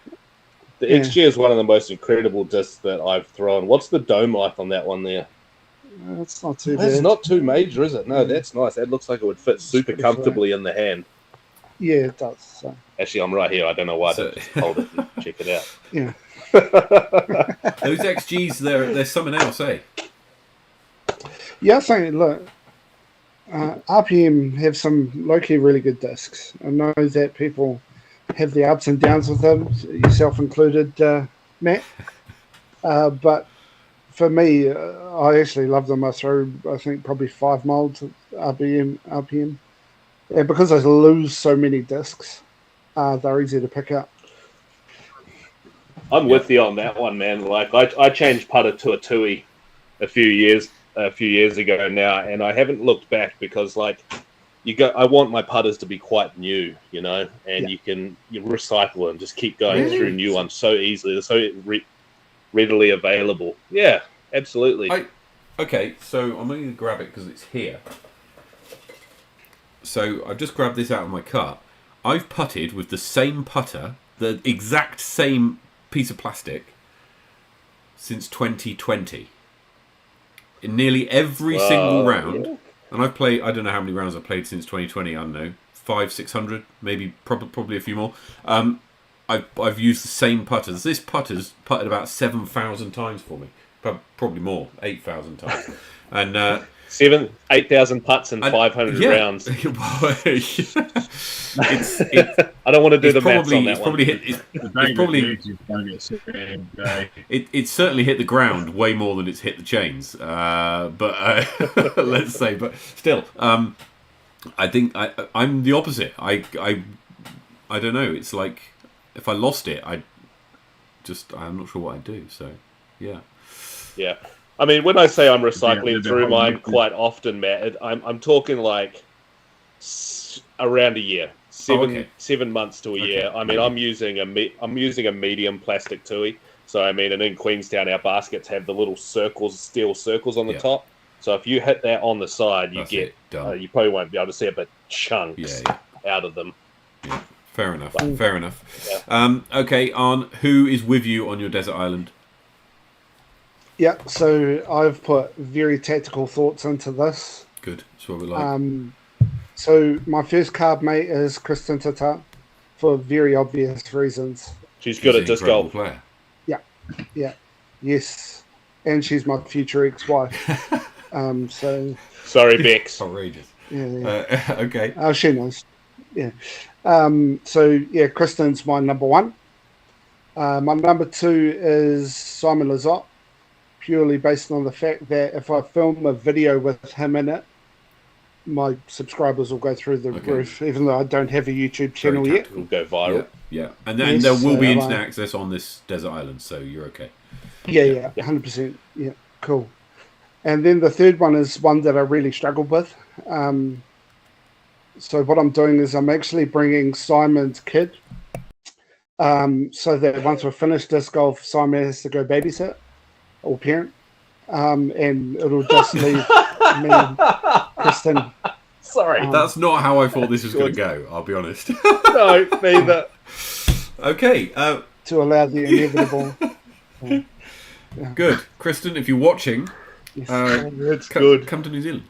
Speaker 2: XG is one of the most incredible discs that I've thrown. What's the dome like on that one there?
Speaker 3: It's not too bad.
Speaker 2: It's not too major, is it? No, that's nice. That looks like it would fit super
Speaker 3: pretty
Speaker 2: comfortably in the hand.
Speaker 3: Yeah, it does. So.
Speaker 2: Actually, I'm right here. I don't know why.
Speaker 1: So-
Speaker 2: Just hold it and check it out.
Speaker 3: Yeah.
Speaker 1: Those XGs, they're something else, eh?
Speaker 3: Yeah, I think, look, RPM have some low-key really good discs. I know that people have the ups and downs with them, yourself included, Matt. But for me, I actually love them. I throw, I think, probably 5 molds of RPM. And because I lose so many discs, they're easy to pick up.
Speaker 2: I'm with you on that one, man. Like I changed putter to a Tui a few years ago now, and I haven't looked back because I want my putters to be quite new, you know, and you recycle and just keep going through new ones so easily. They're so readily available. Yeah, absolutely.
Speaker 1: Okay, so I'm going to grab it because it's here. So I've just grabbed this out of my cart. I've putted with the same putter, the exact same piece of plastic, since 2020. In nearly every single round. Yeah. And I've played, I don't know how many rounds I've played since 2020, I don't know, 500-600, maybe probably a few more. I've used the same putters. This putter's putted about 7,000 times for me. Probably more, 8,000 times. And
Speaker 2: 8,000 putts and 500 rounds.
Speaker 1: I
Speaker 2: don't want to do the maths on that one.
Speaker 1: It's certainly hit the ground way more than it's hit the chains. But let's say, but still, I think I'm the opposite. I don't know. It's like if I lost it, I'm not sure what I'd do. So, yeah.
Speaker 2: Yeah. I mean, when I say I'm recycling through mine quite often, Matt, I'm talking like around a year, 7 months to a year. I mean, I'm using a medium plastic Tui. So I mean, and in Queenstown, our baskets have the little steel circles on the top. So if you hit that on the side, you get you probably won't be able to see it, but chunks out of them.
Speaker 1: Yeah. Fair enough. Fair enough. Yeah. Okay, Arne, who is with you on your desert island?
Speaker 3: Yeah, so I've put very tactical thoughts into this.
Speaker 1: Good, that's what we like.
Speaker 3: So my first card mate is Kristen Tatar for very obvious reasons.
Speaker 2: She's good at disc golf.
Speaker 1: Player.
Speaker 3: Yeah, yes, and she's my future ex-wife. So
Speaker 2: sorry, Bex.
Speaker 1: Outrageous.
Speaker 3: Yeah.
Speaker 1: Okay.
Speaker 3: Oh, she knows. Yeah. So yeah, Kristen's my number one. My number two is Simon Lizotte. Purely based on the fact that if I film a video with him in it, my subscribers will go through the roof, even though I don't have a YouTube channel yet.
Speaker 2: It will go viral.
Speaker 1: Yeah. And then there will be internet access on this desert island, so you're okay.
Speaker 3: Yeah, 100%. Yeah, cool. And then the third one is one that I really struggled with. So what I'm doing is I'm actually bringing Simon's kid, so that once we're finished disc golf, Simon has to go babysit. Or parent, and it'll just leave me and Kristen.
Speaker 2: Sorry,
Speaker 1: that's not how I thought this was going to go. I'll be honest.
Speaker 2: No, neither.
Speaker 1: Okay.
Speaker 3: To allow the inevitable.
Speaker 1: Good, Kristen. If you're watching,
Speaker 3: it's
Speaker 2: good.
Speaker 1: Come to New Zealand.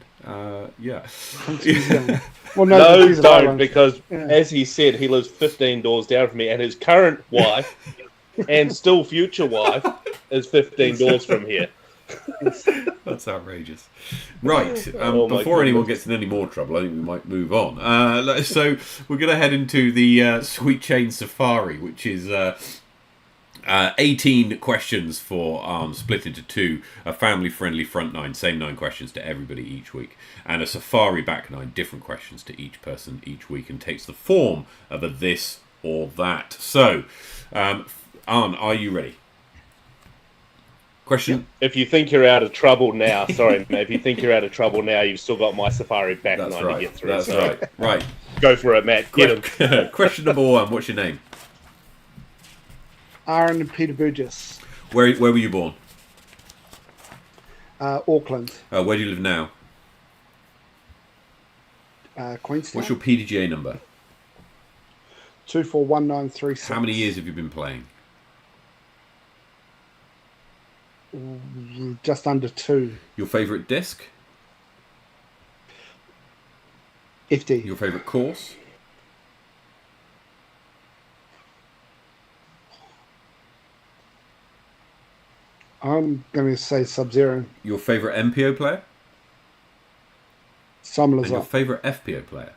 Speaker 1: Yeah.
Speaker 3: Come to New Zealand. Well,
Speaker 2: no, don't, because as he said, he lives 15 doors down from me, and his current wife. And still future wife is 15 doors from here.
Speaker 1: That's outrageous. Right, before anyone gets in any more trouble, I think we might move on. So we're going to head into the Sweet Chain Safari, which is 18 questions for Arne, split into two, a family-friendly front 9, same 9 questions to everybody each week, and a Safari back 9, different questions to each person each week, and takes the form of a this or that. So, Arne, are you ready? Question.
Speaker 2: If you think you're out of trouble now, sorry, mate. If you think you're out of trouble now, you've still got my Safari back 9 to get through.
Speaker 1: That's right. Right.
Speaker 2: Go for it, Matt. Get him.
Speaker 1: Question number 1. What's your name?
Speaker 3: Arne Peter Burgess.
Speaker 1: Where were you born?
Speaker 3: Auckland.
Speaker 1: Where do you live now?
Speaker 3: Queenstown.
Speaker 1: What's your PDGA number?
Speaker 3: 241936.
Speaker 1: How many years have you been playing?
Speaker 3: Just under 2.
Speaker 1: Your favourite disc?
Speaker 3: FD.
Speaker 1: Your favourite course?
Speaker 3: I'm going to say Sub Zero.
Speaker 1: Your favourite MPO player?
Speaker 3: Simon
Speaker 1: And your
Speaker 3: Lazar.
Speaker 1: favourite FPO player?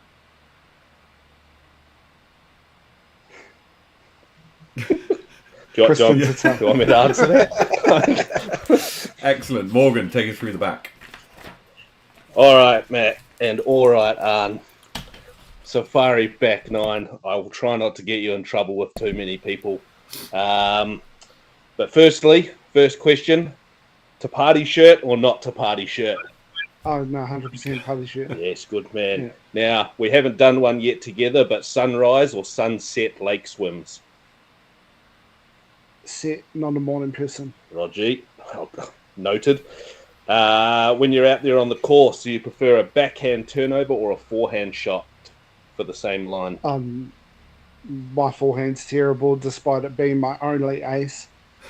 Speaker 2: Do you
Speaker 3: Kristen
Speaker 2: want
Speaker 3: Tatar.
Speaker 2: me to answer that?
Speaker 1: Excellent. Morgan, take us through the back.
Speaker 2: All right, Matt, and all right, Arne. Safari back 9. I will try not to get you in trouble with too many people. But first question, to party shirt or not to party shirt?
Speaker 3: Oh, no, 100% party shirt.
Speaker 2: Yes, good man.
Speaker 3: Yeah.
Speaker 2: Now, we haven't done one yet together, but sunrise or sunset lake swims?
Speaker 3: Set, not a morning person.
Speaker 2: Roger, noted. When you're out there on the course, do you prefer a backhand turnover or a forehand shot for the same line?
Speaker 3: My forehand's terrible, despite it being my only ace.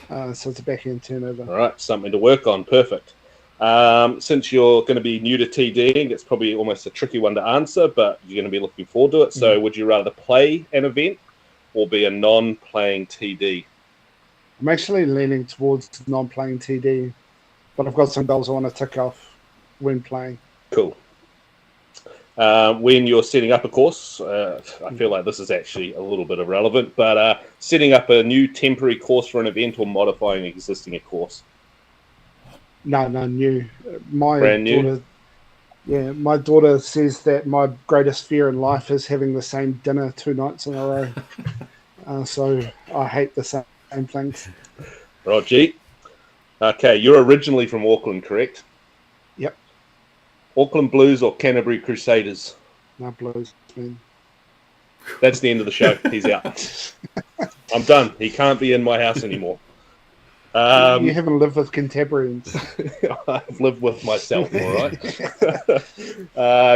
Speaker 3: So it's a backhand turnover.
Speaker 2: All right, something to work on. Perfect. Since you're going to be new to TDing, it's probably almost a tricky one to answer, but you're going to be looking forward to it. So would you rather play an event or be a non-playing TD?
Speaker 3: I'm actually leaning towards non-playing TD, but I've got some goals I want to tick off when playing.
Speaker 2: Cool. When you're setting up a course, I feel like this is actually a little bit irrelevant, but setting up a new temporary course for an event or modifying existing a course?
Speaker 3: No, new. My
Speaker 2: Brand new?
Speaker 3: daughter, yeah, my daughter says that my greatest fear in life is having the same dinner 2 nights in a row. So I hate the same things.
Speaker 2: Roger. Okay, you're originally from Auckland, correct?
Speaker 3: Yep.
Speaker 2: Auckland Blues or Canterbury Crusaders?
Speaker 3: No Blues, man.
Speaker 2: That's the end of the show. He's out. I'm done. He can't be in my house anymore.
Speaker 3: You haven't lived with Cantabrians.
Speaker 2: I've lived with myself, all right.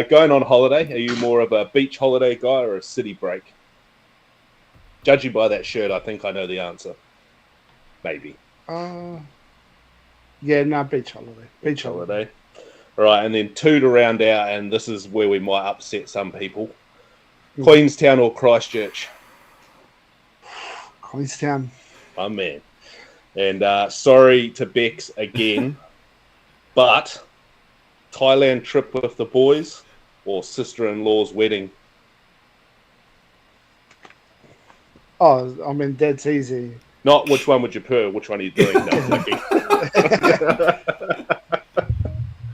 Speaker 2: Going on holiday, are you more of a beach holiday guy or a city break? Judging by that shirt, I think I know the answer. Maybe.
Speaker 3: Yeah, no, beach holiday. Beach holiday.
Speaker 2: All right, and then 2 to round out, and this is where we might upset some people. Queenstown or Christchurch?
Speaker 3: Queenstown.
Speaker 2: Oh, man. And sorry to Bex again, but Thailand trip with the boys or sister-in-law's wedding?
Speaker 3: Oh, I mean, that's easy.
Speaker 2: Not which one would you prefer, which one are you doing? No,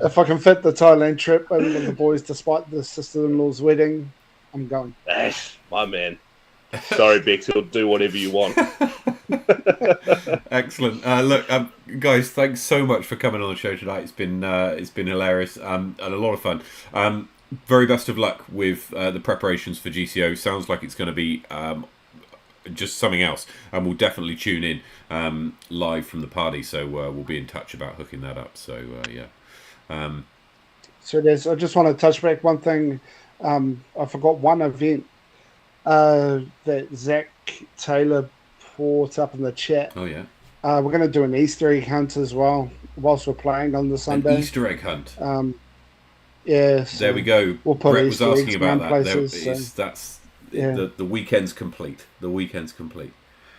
Speaker 3: If I can fit the Thailand trip in with the boys despite the sister-in-law's wedding, I'm going.
Speaker 2: My man. Sorry, Bex, he'll do whatever you want.
Speaker 1: Excellent. Look, guys, thanks so much for coming on the show tonight. It's been hilarious and a lot of fun. Very best of luck with the preparations for GCO. Sounds like it's going to be just something else, and we'll definitely tune in live from the party. So we'll be in touch about hooking that up. So yeah.
Speaker 3: So there's. I just want to touch back one thing. I forgot one event that Zach Taylor put up in the chat.
Speaker 1: Oh yeah.
Speaker 3: We're going to do an Easter egg hunt as well whilst we're playing on the Sunday.
Speaker 1: An Easter egg hunt.
Speaker 3: Yeah. So
Speaker 1: there we go.
Speaker 3: We'll put
Speaker 1: Brett was
Speaker 3: Easter
Speaker 1: asking
Speaker 3: eggs
Speaker 1: about
Speaker 3: around
Speaker 1: that.
Speaker 3: places,
Speaker 1: That's
Speaker 3: yeah.
Speaker 1: The weekend's complete. The weekend's complete.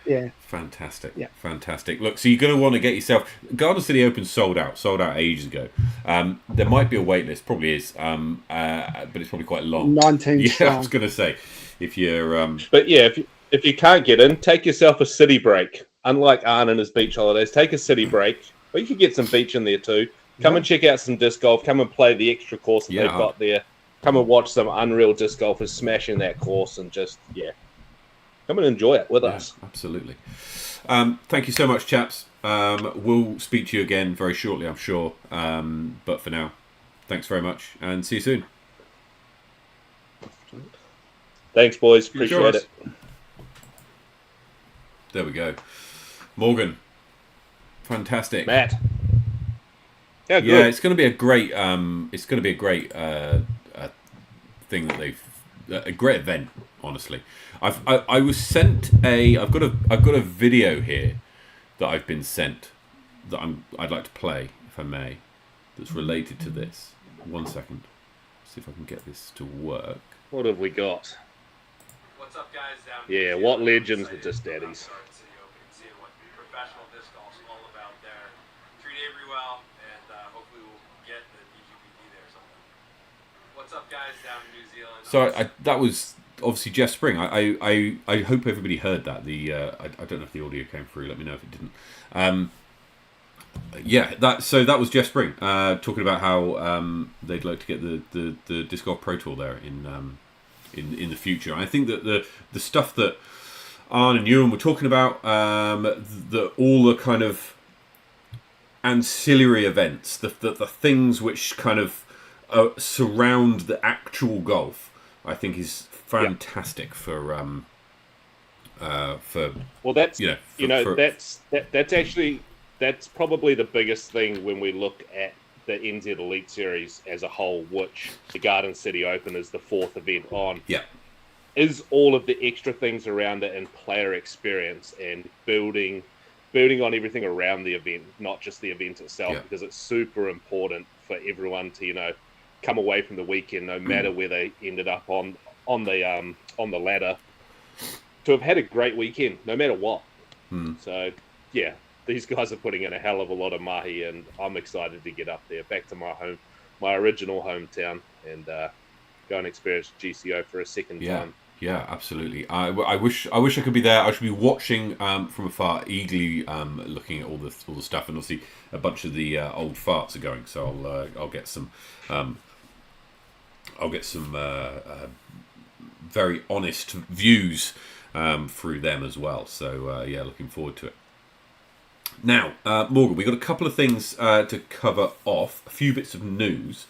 Speaker 3: Yeah.
Speaker 1: Fantastic.
Speaker 3: Yeah.
Speaker 1: Fantastic. Look, so you're going to want to get yourself... Garden City Open sold out ages ago. There might be a wait list, probably is, but it's probably quite long.
Speaker 3: 19
Speaker 1: Yeah,
Speaker 3: strong.
Speaker 1: I was going to say, if you're...
Speaker 2: But yeah, if you can't get in, take yourself a city break. Unlike Arne and his beach holidays, take a city break. Or you could get some beach in there too. Come and check out some disc golf. Come and play the extra course that they've got there. Come and watch some unreal disc golfers smashing that course and just, come and enjoy it with us.
Speaker 1: Absolutely. Thank you so much, chaps. We'll speak to you again very shortly, I'm sure. But for now, thanks very much and see you soon.
Speaker 2: Thanks, boys. Appreciate it.
Speaker 1: There we go. Morgan. Fantastic.
Speaker 2: Matt. Yeah, good.
Speaker 1: Yeah, it's going to be a great. It's going to be a great thing that they've. A great event, honestly. I was sent I've got a video here that I've been sent that I'd like to play, if I may, that's related to this. 1 second. See if I can get this to work.
Speaker 2: What have we got?
Speaker 5: What's up, guys?
Speaker 2: Yeah, what legends the disc daddies.
Speaker 5: Seeing what professional disc golf's all about there. Treat Avery well, and hopefully we'll get the DGPD there sometime. What's up, guys, down in New Zealand?
Speaker 1: So that was obviously Jeff Spring. I hope everybody heard that. I don't know if the audio came through. Let me know if it didn't. That was Jeff Spring talking about how they'd like to get the Disc Golf Pro Tour there in the future. I think that the stuff that Arne and Ewan were talking about, all the kind of ancillary events, the things which kind of surround the actual golf, I think is fantastic for
Speaker 2: well, that's that's probably the biggest thing when we look at the NZ Elite Series as a whole, which the Garden City Open is the fourth event on.
Speaker 1: Yeah.
Speaker 2: Is all of the extra things around it and player experience and building on everything around the event, not just the event itself, because it's super important for everyone to, come away from the weekend, no matter where they ended up on the ladder, to have had a great weekend, no matter what. So, yeah, these guys are putting in a hell of a lot of mahi, and I'm excited to get up there, back to my original hometown, and go and experience GCO for a second time.
Speaker 1: Yeah, absolutely. I wish I could be there. I should be watching from afar, eagerly looking at all the stuff, and obviously a bunch of the old farts are going. So I'll get some very honest views through them as well. So looking forward to it. Now, Morgan, we've got a couple of things to cover off. A few bits of news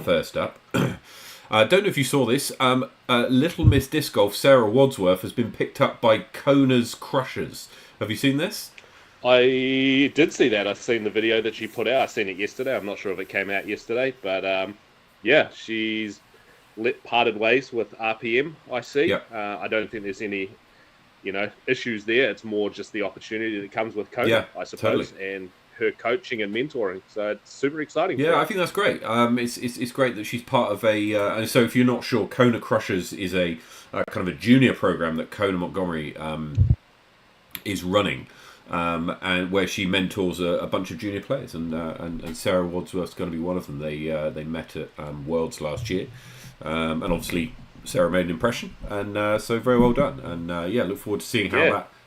Speaker 1: first up. I don't know if you saw this. Little Miss Disc Golf, Sarah Wadsworth, has been picked up by Kona's Crushers. Have you seen this?
Speaker 2: I did see that. I've seen the video that she put out. I seen it yesterday. I'm not sure if it came out yesterday. But, she's parted ways with RPM, I see.
Speaker 1: Yep.
Speaker 2: I don't think there's any, issues there. It's more just the opportunity that comes with Kona, I suppose,
Speaker 1: totally.
Speaker 2: And her coaching and mentoring. So it's super exciting.
Speaker 1: Yeah, I think that's great. It's great that she's part of a... and so if you're not sure, Kona Crushers is a kind of a junior program that Kona Montgomery is running, and where she mentors a bunch of junior players, and Sarah Wadsworth's going to be one of them. They met at Worlds last year, and obviously Sarah made an impression, and so very well done. And look forward to seeing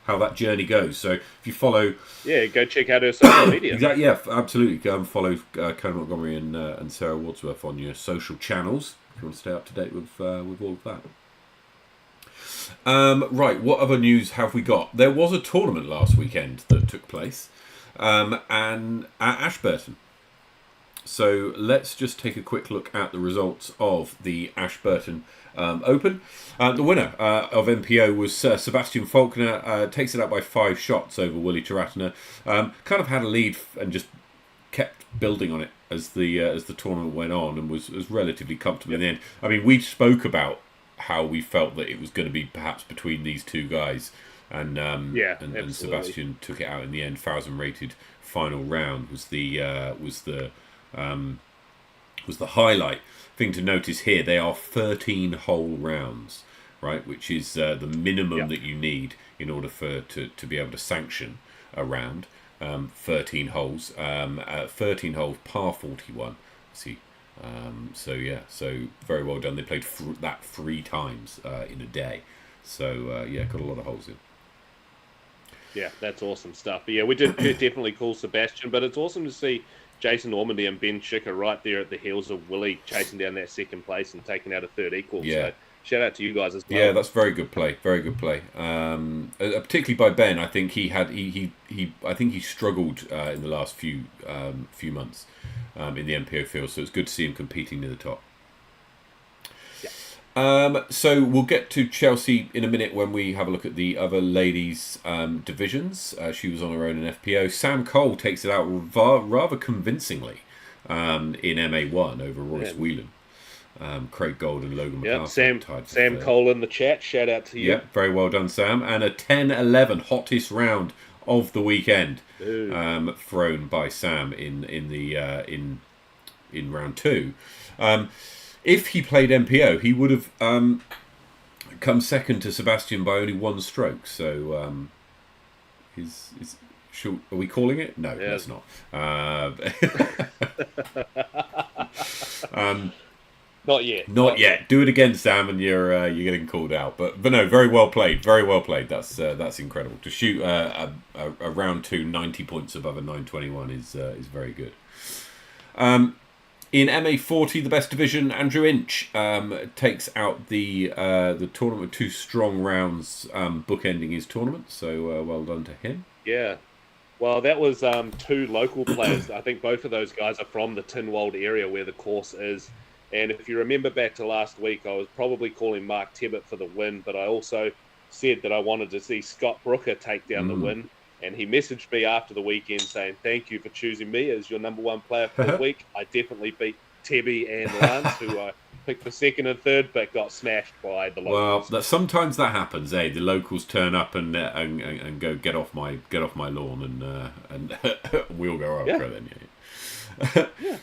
Speaker 1: how that journey goes. So if you follow...
Speaker 2: Yeah, go check out her social media.
Speaker 1: Exactly, yeah, absolutely. Go and follow Kona Montgomery and Sarah Wadsworth on your social channels if you want to stay up to date with all of that. Right, what other news have we got? There was a tournament last weekend that took place and at Ashburton. So let's just take a quick look at the results of the Ashburton Open. The winner of MPO was Sebastian Faulkner. Takes it out by 5 shots over Willie Taratana. Kind of had a lead and just kept building on it as the tournament went on, and was relatively comfortable in the end. I mean, we spoke about how we felt that it was going to be perhaps between these two guys, and Sebastian took it out in the end. 1,000 rated final round was the highlight. Thing to notice here, they are 13 hole rounds, right, which is the minimum that you need in order to be able to sanction a round. 13 holes, 13 holes, par 41. See, so very well done. They played that 3 times in a day, so got a lot of holes in.
Speaker 2: Yeah, that's awesome stuff. But yeah, we did definitely call Sebastian, but it's awesome to see Jason Normandy and Ben Schicker right there at the heels of Willie chasing down that second place and taking out a third equal. Yeah. So shout out to you guys as well.
Speaker 1: Yeah, that's very good play. Very good play. Particularly by Ben. I think he struggled in the last few months in the MPO field. So it's good to see him competing near the top. So we'll get to Chelsea in a minute when we have a look at the other ladies' divisions. She was on her own in FPO. Sam Cole takes it out rather convincingly in MA1 over Royce Whelan. Craig Gold and Logan McCarthy.
Speaker 2: Sam Cole in the chat. Shout out to you.
Speaker 1: Yeah, very well done, Sam. And a 10-11 hottest round of the weekend thrown by Sam in round 2. If he played MPO, he would have come second to Sebastian by only 1 stroke. So, are we calling it? No, let's not.
Speaker 2: Not yet.
Speaker 1: Not yet. Do it again, Sam, and you're getting called out. But no, very well played. Very well played. That's incredible. To shoot a round 2 90 points above a 921 is very good. In MA40, the best division, Andrew Inch takes out the tournament with 2 strong rounds, bookending his tournament. So well done to him.
Speaker 2: Yeah. Well, that was 2 local players. I think both of those guys are from the Tynwald area where the course is. And if you remember back to last week, I was probably calling Mark Tebbett for the win, but I also said that I wanted to see Scott Brooker take down the win. And he messaged me after the weekend saying, "Thank you for choosing me as your number 1 player for the week. I definitely beat Tebby and Lance, who I picked for 2nd and 3rd, but got smashed by the locals."
Speaker 1: Well, sometimes that happens. The locals turn up and go get off my lawn, and we'll go over then. Yeah.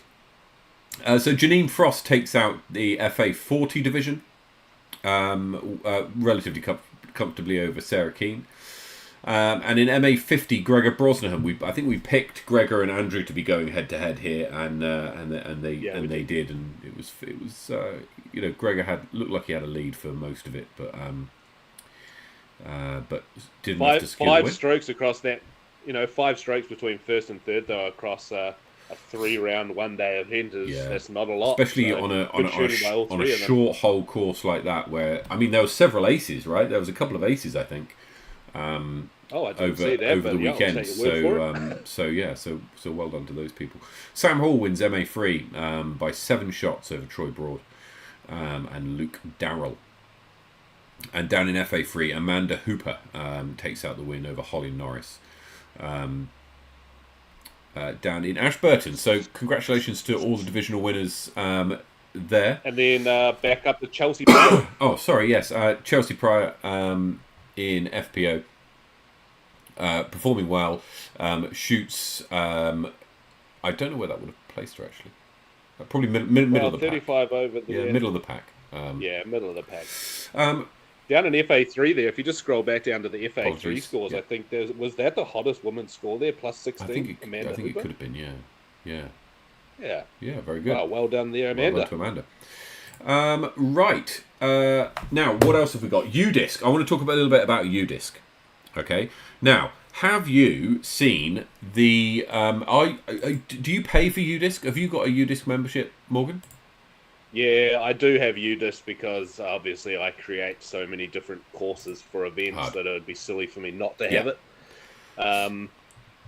Speaker 1: So Janine Frost takes out the FA40 division, relatively comfortably over Sarah Keane. And in MA50, Gregor Brosnahan, I think we picked Gregor and Andrew to be going head to head here, and they did, and it was Gregor looked like he had a lead for most of it, but didn't have to skill
Speaker 2: 5 strokes across that, 5 strokes between 1st and 3rd though across a 3-round 1-day event that's not a lot,
Speaker 1: especially on a short hole course like that, where there were several aces, right? There was a couple of aces, I think.
Speaker 2: I didn't see that
Speaker 1: over the weekend. So well done to those people. Sam Hall wins MA3 by 7 shots over Troy Broad and Luke Darrell. And down in FA3, Amanda Hooper takes out the win over Holly Norris. Down in Ashburton. So congratulations to all the divisional winners there.
Speaker 2: And then back up to Chelsea Pryor.
Speaker 1: Oh, sorry, yes. Chelsea Pryor in FPO. Performing well. Shoots... I don't know where that would have placed her, actually. Probably middle of the
Speaker 2: 35
Speaker 1: pack.
Speaker 2: Over the...
Speaker 1: Yeah, middle of the pack.
Speaker 2: Middle of the pack. Down in FA3 there, if you just scroll back down to the FA3 scores, I think was that the hottest women's score there, plus 16?
Speaker 1: I think it could have been, yeah. Yeah, very good.
Speaker 2: Well done there, Amanda.
Speaker 1: Well done to Amanda. Right. Now, what else have we got? UDisc. I want to talk a little bit about UDisc. Okay. Now, have you seen the... do you pay for UDisc? Have you got a UDisc membership, Morgan?
Speaker 2: Yeah, I do have UDisc because obviously I create so many different courses for events that it would be silly for me not to have it.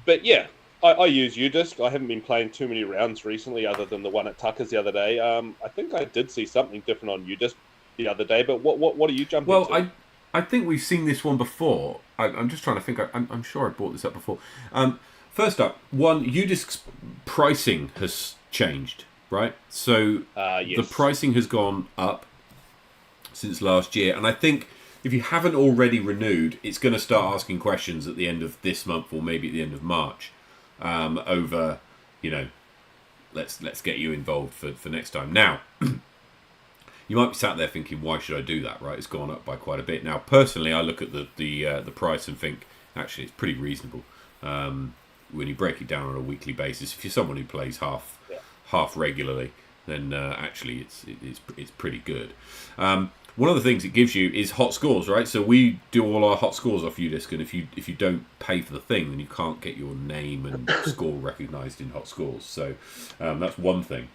Speaker 2: But yeah, I use UDisc. I haven't been playing too many rounds recently other than the one at Tucker's the other day. I think I did see something different on UDisc the other day, but what are you jumping to?
Speaker 1: Well, I think we've seen this one before. I'm just trying to think. I'm sure I brought this up before. First up, UDisc's pricing has changed. Right, so
Speaker 2: yes.
Speaker 1: The pricing has gone up since last year, and I think if you haven't already renewed, it's going to start asking questions at the end of this month or maybe at the end of March over, let's get you involved for next time. Now, you might be sat there thinking, why should I do that? Right, it's gone up by quite a bit. Now, personally, I look at the price and think actually it's pretty reasonable when you break it down on a weekly basis. If you're someone who plays half regularly, then actually it's pretty good. One of the things it gives you is hot scores, right? So we do all our hot scores off UDisc, and if you don't pay for the thing, then you can't get your name and score recognised in hot scores. So that's one thing.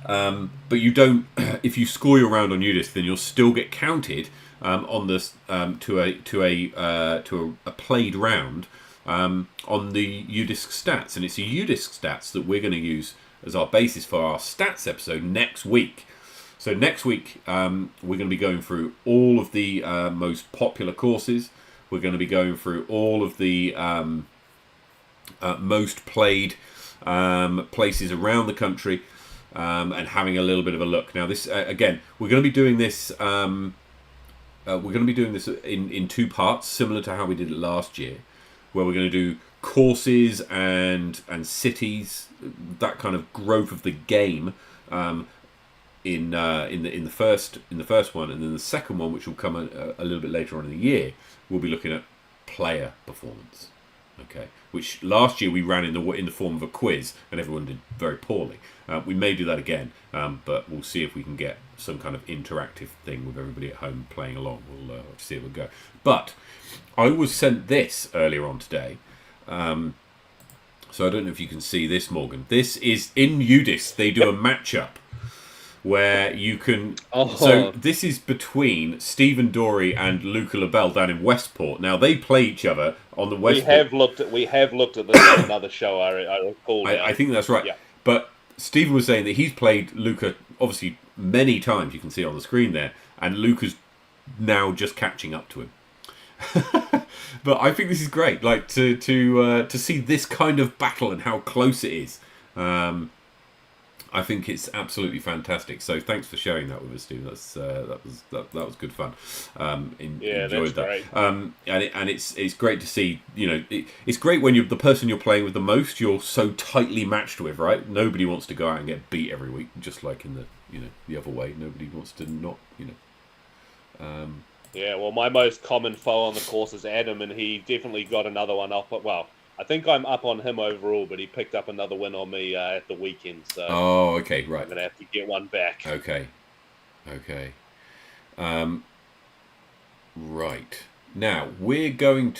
Speaker 1: But you don't. If you score your round on UDisc, then you'll still get counted on this to a played round. On the UDisc stats, and it's a UDisc stats that we're going to use as our basis for our stats episode next week. So next week we're going to be going through all of the most popular courses. We're going to be going through all of the most played places around the country and having a little bit of a look. Now this again, we're going to be doing this. We're going to be doing this in 2 parts, similar to how we did it last year, where we're going to do courses and cities, that kind of growth of the game in the first one, and then the second one, which will come a little bit later on in the year, we'll be looking at player performance. Okay, which last year we ran in the form of a quiz, and everyone did very poorly. We may do that again, but we'll see if we can get some kind of interactive thing with everybody at home playing along. We'll see how it will go. But I was sent this earlier on today. So I don't know if you can see this, Morgan. This is in UDIS. They do a matchup where you can. So this is between Stephen Dorey and Luca Labelle down in Westport. Now they play each other on the Westport.
Speaker 2: We have looked at this on another show. I recall.
Speaker 1: I think that's right.
Speaker 2: Yeah.
Speaker 1: But Stephen was saying that he's played Luca obviously many times. You can see on the screen there, and Luca's now just catching up to him. But I think this is great. Like to see this kind of battle and how close it is. I think it's absolutely fantastic. So thanks for sharing that with us, Steve. That was good fun. Enjoyed that.
Speaker 2: Great.
Speaker 1: And it's great to see. It's great when you're the person you're playing with the most. You're so tightly matched with, right? Nobody wants to go out and get beat every week, just like in the other way. Nobody wants to not.
Speaker 2: Yeah, well, my most common foe on the course is Adam, and he definitely got another one up. Well, I think I'm up on him overall, but he picked up another win on me at the weekend. So
Speaker 1: okay, right.
Speaker 2: I'm gonna have to get one back.
Speaker 1: Okay. Right now we've got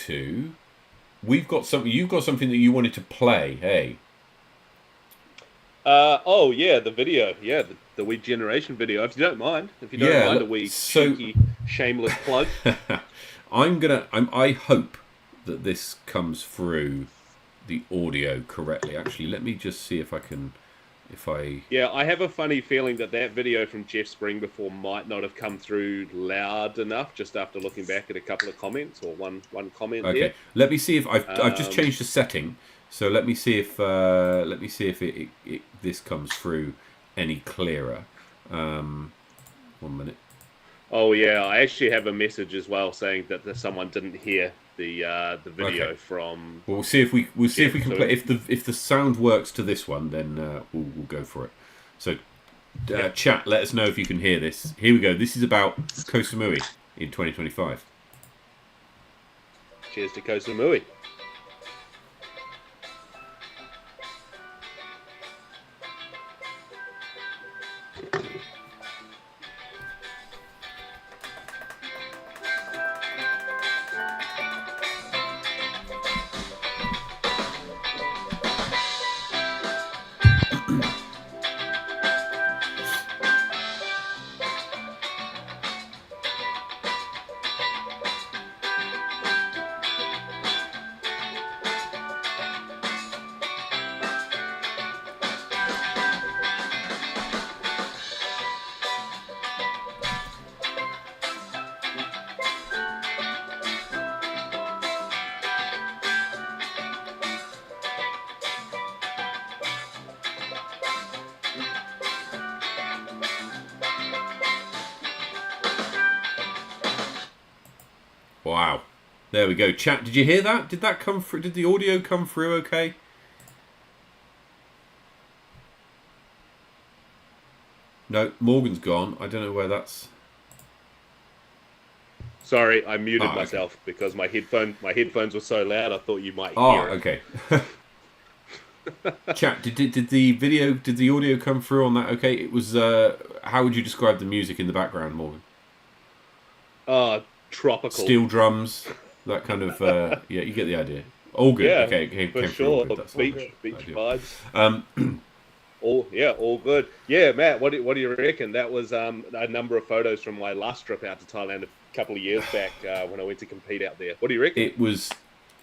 Speaker 1: something. You've got something that you wanted to play. Hey.
Speaker 2: The video. Yeah, the Wii Generation video. If you don't mind, a wee cheeky, shameless plug.
Speaker 1: I hope that this comes through the audio correctly. Actually, let me just see if I can. Yeah,
Speaker 2: I have a funny feeling that video from Jeff Spring before might not have come through loud enough. Just after looking back at a couple of comments or one comment.
Speaker 1: Okay,
Speaker 2: there.
Speaker 1: let me see if I've just changed the setting. So let me see if this comes through any clearer. 1 minute.
Speaker 2: Oh yeah, I actually have a message as well saying that someone didn't hear the video from.
Speaker 1: Well, we'll see if we can play. If the sound works to this one, then we'll go for it. So, chat, let us know if you can hear this. Here we go. This is about Koh Samui in 2025.
Speaker 2: Cheers to Koh Samui.
Speaker 1: Wow. There we go. Chat, did you hear that? Did that come through? Did the audio come through okay? No, Morgan's gone. I don't know where that's...
Speaker 2: Sorry, I muted myself because my headphones were so loud. I thought you might hear it.
Speaker 1: Okay. Chat, did the audio come through on that? Okay, it was. How would you describe the music in the background, Morgan?
Speaker 2: Tropical.
Speaker 1: Steel drums, that kind of. Yeah, you get the idea. All good.
Speaker 2: Yeah,
Speaker 1: okay, came
Speaker 2: for
Speaker 1: through
Speaker 2: sure.
Speaker 1: all good.
Speaker 2: Beach vibes. All good. Yeah, Matt, what do you reckon? That was a number of photos from my last trip out to Thailand a couple of years back when I went to compete out there. What do you reckon?
Speaker 1: It was,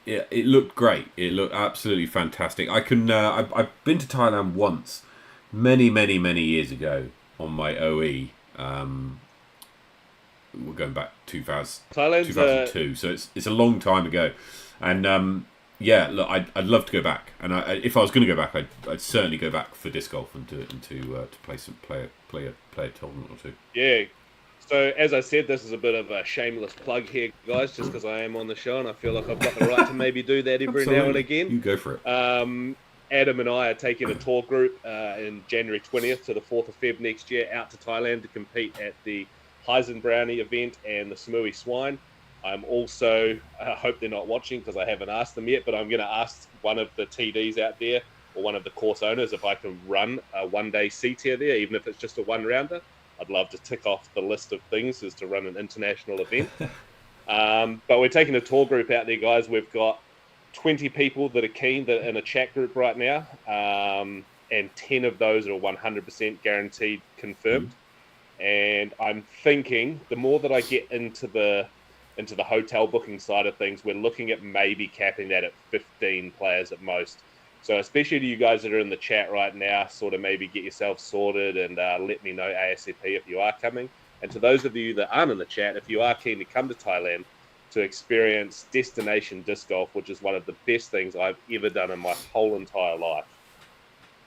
Speaker 1: yeah, it looked great. It looked absolutely fantastic. I can, I've been to Thailand once, many years ago on my OE. We're going back 2002, so it's a long time ago, and yeah, look, I'd love to go back, and if I was going to go back, I'd certainly go back for disc golf and to play a tournament or two.
Speaker 2: Yeah. So as I said, this is a bit of a shameless plug here, guys, just because I am on the show and I feel like I've got the right to maybe do that every now and again.
Speaker 1: You go for it.
Speaker 2: Adam and I are taking a tour group in January 20th to the 4th of Feb next year out to Thailand to compete at the Heisen Brownie event and the Samui Swine. I'm also, I hope they're not watching because I haven't asked them yet, but I'm going to ask one of the TDs out there or one of the course owners if I can run a one-day C-tier there, even if it's just a one-rounder. I'd love to tick off the list of things as to run an international event. But we're taking a tour group out there, guys. We've got 20 people that are keen that are in a chat group right now, and 10 of those are 100% guaranteed confirmed. And I'm thinking the more that I get into the hotel booking side of things, we're looking at maybe capping that at 15 players at most. So especially to you guys that are in the chat right now, sort of maybe get yourself sorted and let me know ASAP if you are coming. And to those of you that aren't in the chat, if you are keen to come to Thailand to experience destination disc golf, which is one of the best things I've ever done in my whole entire life,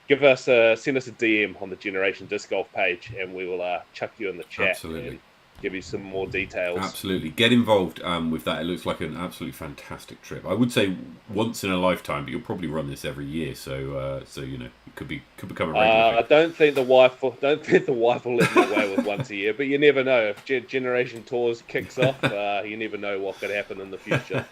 Speaker 2: send us a DM on the Generation Disc Golf page, and we will chuck you in the chat.
Speaker 1: Absolutely.
Speaker 2: And give you some more details.
Speaker 1: Absolutely. Get involved with that. It looks like an absolutely fantastic trip. I would say once in a lifetime, but you'll probably run this every year. So you know, it could become a regular
Speaker 2: I don't think the wife will let me away with once a year, but you never know. If Generation Tours kicks off, you never know what could happen in the future.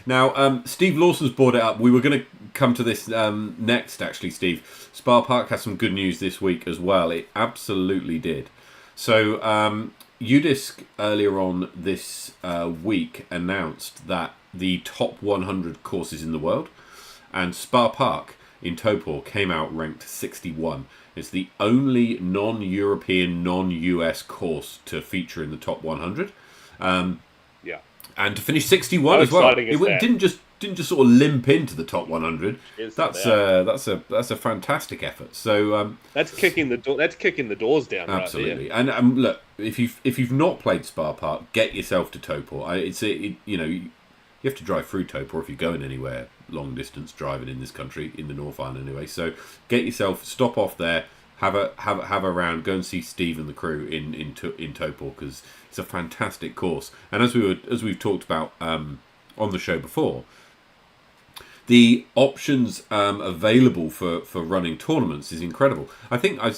Speaker 1: Now, Steve Lawson's brought it up. We were going to come to this next, actually, Steve. Spa Park has some good news this week as well. It absolutely did. So, UDisc earlier on this week announced that the top 100 courses in the world, and Spa Park in Topor came out ranked 61. It's the only non-European, non-US course to feature in the top 100.
Speaker 2: Yeah,
Speaker 1: and to finish 61 as well. It didn't just sort of limp into the top 100. That's a fantastic effort. So
Speaker 2: that's kicking the door. That's kicking the doors down.
Speaker 1: Absolutely.
Speaker 2: Right there.
Speaker 1: And look, if you've not played Spa Park, get yourself to Topor. You have to drive through Topor if you're going anywhere long distance driving in this country, in the North Island anyway. So get yourself, stop off there, have a round, go and see Steve and the crew in Topor, because it's a fantastic course. And as we've talked about on the show before, the options available for running tournaments is incredible. I think I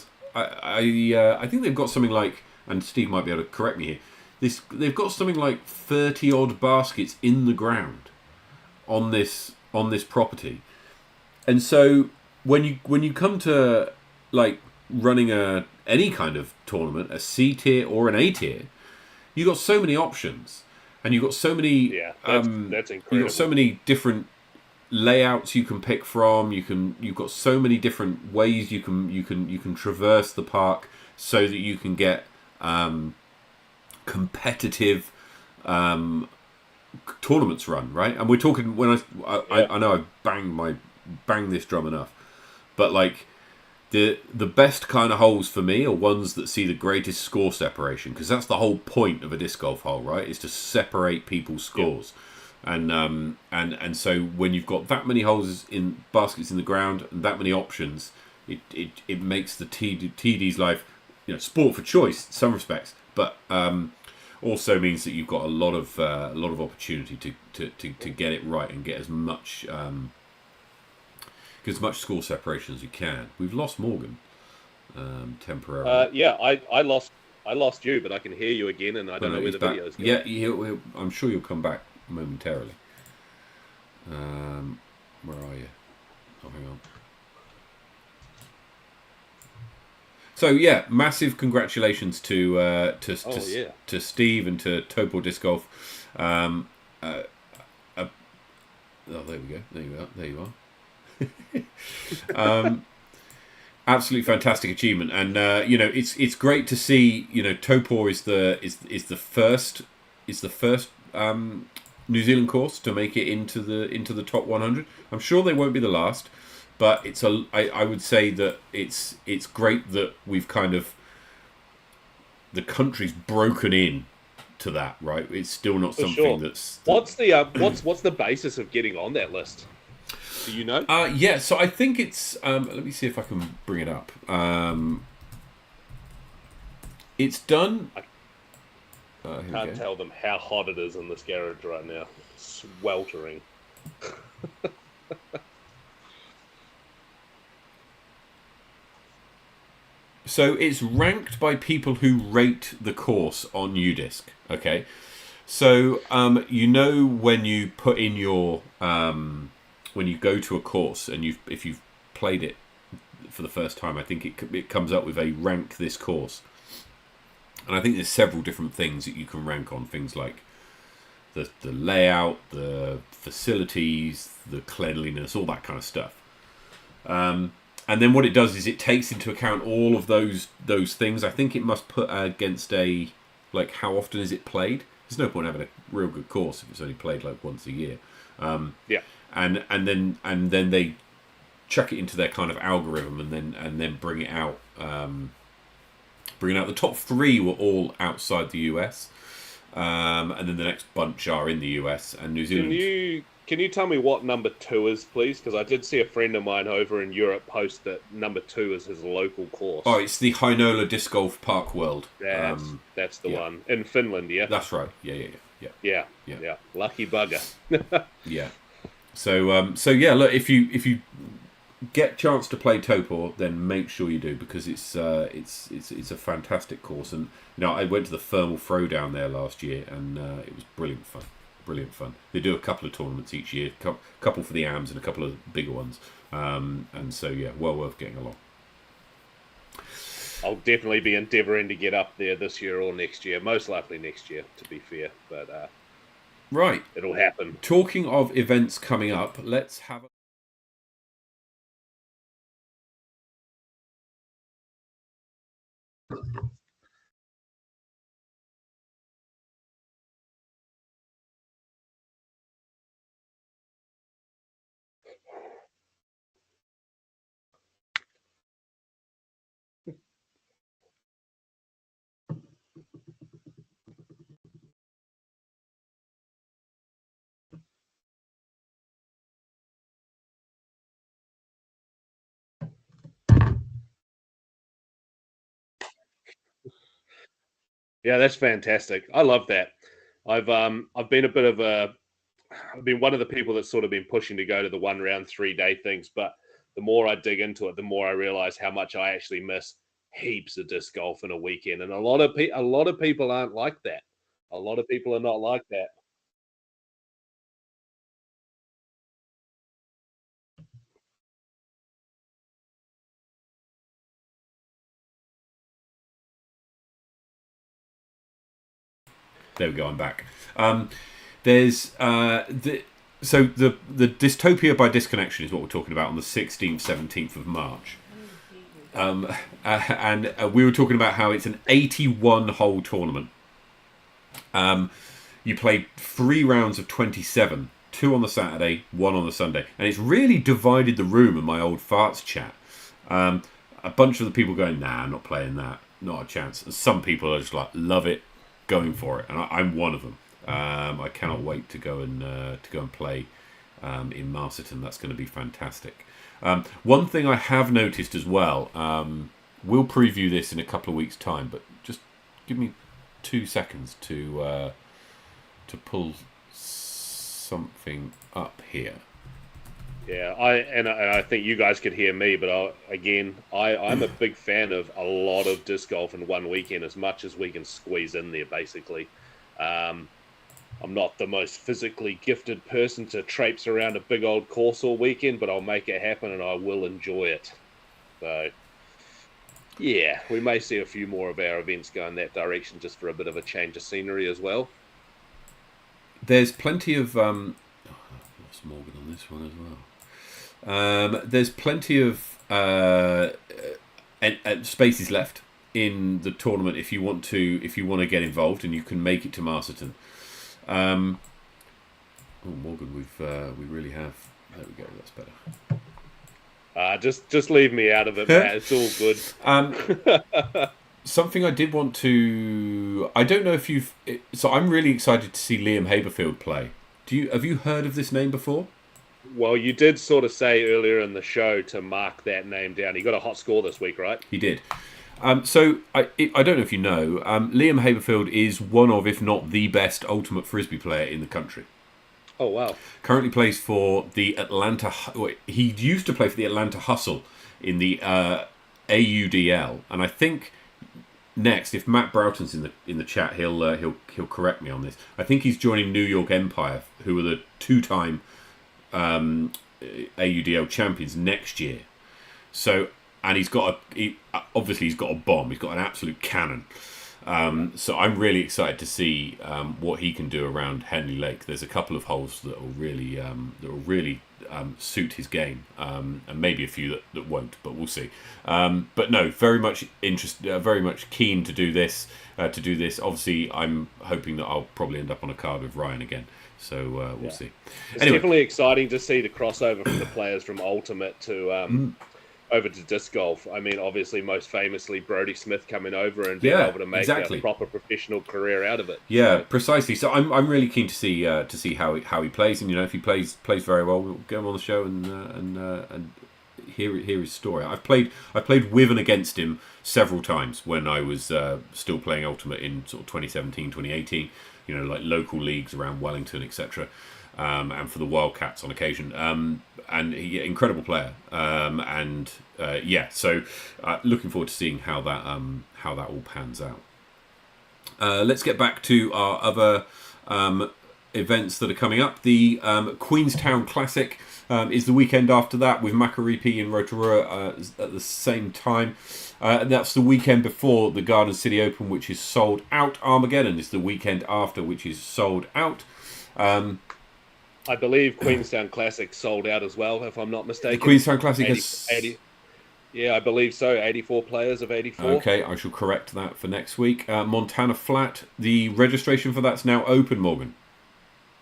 Speaker 1: think they've got something like, and Steve might be able to correct me here, they've got something like 30 odd baskets in the ground on this property. And so when you come to like running any kind of tournament, a C tier or an A tier, you've got so many options, and you've got so many
Speaker 2: that's incredible.
Speaker 1: You've got so many different layouts you can pick from. You've got so many different ways you can traverse the park so that you can get competitive tournaments run, right? And we're talking, when I know I bang this drum enough, but like the best kind of holes for me are ones that see the greatest score separation, because that's the whole point of a disc golf hole, right? Is to separate people's scores. And so when you've got that many holes in baskets in the ground and that many options, it makes the TD's life, sport for choice in some respects, but also means that you've got a lot of opportunity to get it right and get as much score separation as you can. We've lost Morgan temporarily.
Speaker 2: I lost you, but I can hear you again, and I don't know where the video's going.
Speaker 1: Yeah, I'm sure you'll come back momentarily. Where are you? Oh, hang on. So yeah, massive congratulations to Steve and to Topor Disc Golf. Oh, there we go. There you are. Absolutely fantastic achievement, and it's great to see. Topor is the first New Zealand course to make it into the top 100. I'm sure they won't be the last, but I would say that it's great that we've kind of, the country's broken in to that, right? It's still not something that's.
Speaker 2: What's the basis of getting on that list? Do you know?
Speaker 1: Yeah, so I think it's. Let me see if I can bring it up. It's done.
Speaker 2: Can't tell them how hot it is in this garage right now. It's sweltering.
Speaker 1: So it's ranked by people who rate the course on UDisc. Okay, So you know when you put in your when you go to a course and if you've played it for the first time, I think it comes up with a rank this course, and I think there's several different things that you can rank on, things like the layout, the facilities, the cleanliness, all that kind of stuff. And then what it does is it takes into account all of those things. I think it must put against like how often is it played. There's no point having a real good course if it's only played like once a year.
Speaker 2: Yeah.
Speaker 1: And then they chuck it into their kind of algorithm and then bring it out. Bringing out the top 3 were all outside the US, and then the next bunch are in the US and New Zealand.
Speaker 2: Can you tell me what number 2 is, please? Because I did see a friend of mine over in Europe post that number 2 is his local course.
Speaker 1: Oh, it's the Heinola Disc Golf Park World.
Speaker 2: That's the one in Finland, yeah.
Speaker 1: That's right. Yeah.
Speaker 2: Lucky bugger.
Speaker 1: Yeah. So yeah. Look, if you get a chance to play Topor, then make sure you do, because it's a fantastic course. And I went to the Thermal Throwdown there last year, and it was brilliant fun. Brilliant fun. They do a couple of tournaments each year, a couple for the AMs and a couple of bigger ones. And so yeah, well worth getting along.
Speaker 2: I'll definitely be endeavouring to get up there this year or next year. Most likely next year, to be fair. But
Speaker 1: right,
Speaker 2: it'll happen.
Speaker 1: Talking of events coming up, let's have a
Speaker 2: Yeah, that's fantastic. I love that. I've been I've been one of the people that's sort of been pushing to go to the 1 round 3 day things, but the more I dig into it, the more I realize how much I actually miss heaps of disc golf in a weekend. And a lot of people aren't like that. A lot of people are not like that.
Speaker 1: There we go. I'm back. There's the dystopia by disconnection is what we're talking about on the 16th, 17th of March. And we were talking about how it's an 81-hole tournament. You play 3 rounds of 27, 2 on the Saturday, 1 on the Sunday, and it's really divided the room in my old farts chat. A bunch of the people going, nah, I'm not playing that, not a chance. And some people are just like, love it, going for it, and I'm one of them. I cannot wait to go and play in Masterton. That's going to be fantastic. One thing I have noticed as well, we'll preview this in a couple of weeks' time, but just give me 2 seconds to pull something up here.
Speaker 2: Yeah, I think you guys could hear me, but I'm a big fan of a lot of disc golf in one weekend, as much as we can squeeze in there, basically. I'm not the most physically gifted person to traipse around a big old course all weekend, but I'll make it happen and I will enjoy it. So, yeah, we may see a few more of our events go in that direction just for a bit of a change of scenery as well.
Speaker 1: There's plenty of... lost Morgan on this one as well. There's plenty of spaces left in the tournament if you want to get involved, and you can make it to Masterton. Morgan, we really have. There we go. That's better.
Speaker 2: Just leave me out of it, Matt. It's all good.
Speaker 1: Something I did want to... I don't know if you've... So I'm really excited to see Liam Haberfield play. Have you heard of this name before?
Speaker 2: Well, you did sort of say earlier in the show to mark that name down. He got a hot score this week, right?
Speaker 1: He did. So I don't know if you know, Liam Haberfield is one of, if not the best ultimate frisbee player in the country.
Speaker 2: Oh, wow.
Speaker 1: Currently plays for the Atlanta... He used to play for the Atlanta Hustle in the AUDL. And I think next, if Matt Broughton's in the chat, he'll correct me on this. I think he's joining New York Empire, who are the 2-time AUDL champions next year. So, and he's got obviously he's got a bomb. He's got an absolute cannon. So I'm really excited to see what he can do around Henley Lake. There's a couple of holes that will really suit his game, and maybe a few that won't, but we'll see. But no, very much very much keen to do this. Obviously, I'm hoping that I'll probably end up on a card with Ryan again. So we'll see.
Speaker 2: It's definitely exciting to see the crossover from the players from Ultimate to over to disc golf. I mean, obviously, most famously, Brodie Smith coming over and being able to make a proper professional career out of it.
Speaker 1: Yeah, so. Precisely. So I'm really keen to see how he plays, and if he plays very well, we'll get him on the show and hear his story. I've played with and against him several times when I was still playing Ultimate in sort of 2017, 2018. Like local leagues around Wellington, etc. And for the Wildcats on occasion. And incredible player. So looking forward to seeing how that all pans out. Let's get back to our other events that are coming up. The Queenstown Classic is the weekend after that, with Makaripi and Rotorua at the same time. And that's the weekend before the Garden City Open, which is sold out. Armageddon is the weekend after, which is sold out.
Speaker 2: I believe Queenstown Classic sold out as well, if I'm not mistaken.
Speaker 1: The Queenstown Classic
Speaker 2: 80, yeah, I believe so. 84 players of 84.
Speaker 1: Okay, I shall correct that for next week. Montana Flat, the registration for that's now open, Morgan.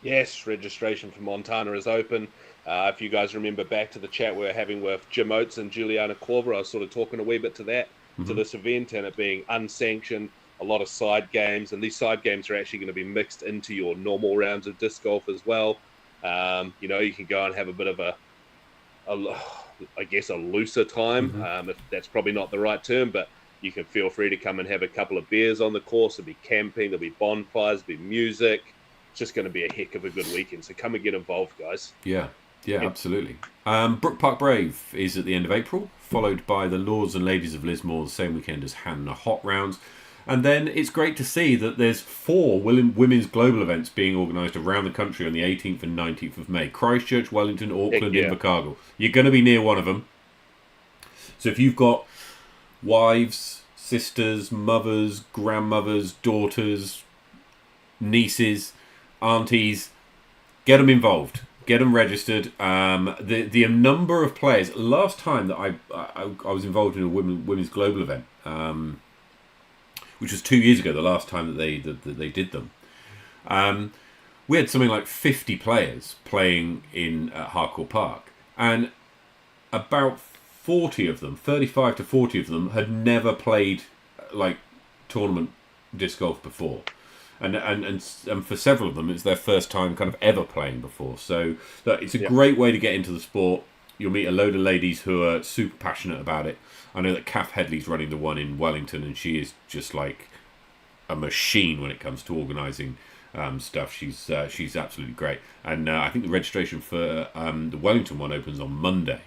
Speaker 2: Yes, registration for Montana is open. If you guys remember back to the chat we were having with Jim Oates and Juliana Corver, I was sort of talking a wee bit to that, to this event, and it being unsanctioned, a lot of side games, and these side games are actually going to be mixed into your normal rounds of disc golf as well. You can go and have a bit of a looser time. If that's probably not the right term, but you can feel free to come and have a couple of beers on the course. There'll be camping, there'll be bonfires, there'll be music. It's just going to be a heck of a good weekend. So come and get involved, guys.
Speaker 1: Yeah, absolutely. Brook Park Brave is at the end of April, followed by the Lords and Ladies of Lismore the same weekend as Hanna Hot Rounds. And then it's great to see that there's 4 women's global events being organised around the country on the 18th and 19th of May. Christchurch, Wellington, Auckland, Invercargill. You're going to be near one of them. So if you've got wives, sisters, mothers, grandmothers, daughters, nieces, aunties, get them involved. Get them registered. The number of players... Last time that I was involved in a women's global event... which was 2 years ago, the last time that they did them. We had something like 50 players playing in Harcourt Park, and about 40 of them, 35 to 40 of them, had never played like tournament disc golf before, and for several of them, it's their first time kind of ever playing before. So it's a great way to get into the sport. You'll meet a load of ladies who are super passionate about it. I know that Kath Headley's running the one in Wellington, and she is just like a machine when it comes to organising stuff. She's absolutely great. And I think the registration for the Wellington one opens on Monday.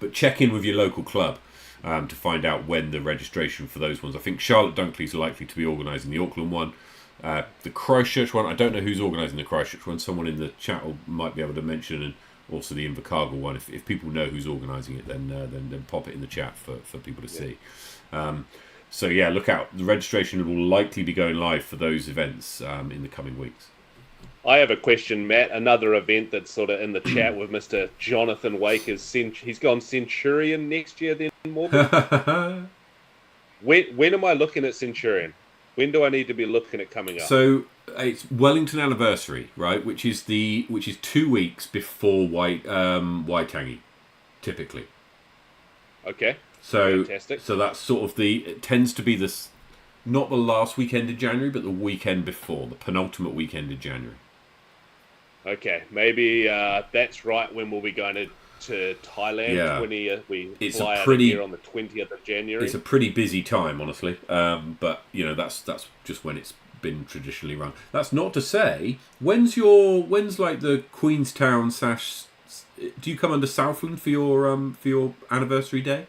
Speaker 1: But check in with your local club to find out when the registration for those ones. I think Charlotte Dunkley's likely to be organising the Auckland one. The Christchurch one, I don't know who's organising the Christchurch one. Someone in the chat might be able to mention, and also the Invercargill one. If people know who's organising it, then pop it in the chat for people to see. So yeah, look out. The registration will likely be going live for those events in the coming weeks.
Speaker 2: I have a question, Matt. Another event that's sort of in the chat with Mr. Jonathan Wake is he's gone Centurion next year then, Morgan? When am I looking at Centurion? When do I need to be looking at coming up?
Speaker 1: So it's Wellington anniversary, right? Which is 2 weeks before Waitangi, typically.
Speaker 2: Okay.
Speaker 1: So
Speaker 2: fantastic.
Speaker 1: So that's sort of it tends to be this, not the last weekend in January, but the weekend before, the penultimate weekend in January.
Speaker 2: Okay, maybe that's right when we'll be going to Thailand.
Speaker 1: Yeah.
Speaker 2: We fly out here on the 20th of January.
Speaker 1: It's a pretty busy time, honestly. But that's just when it's been traditionally run. That's not to say, when's like the Queenstown / do you come under Southland for your anniversary day?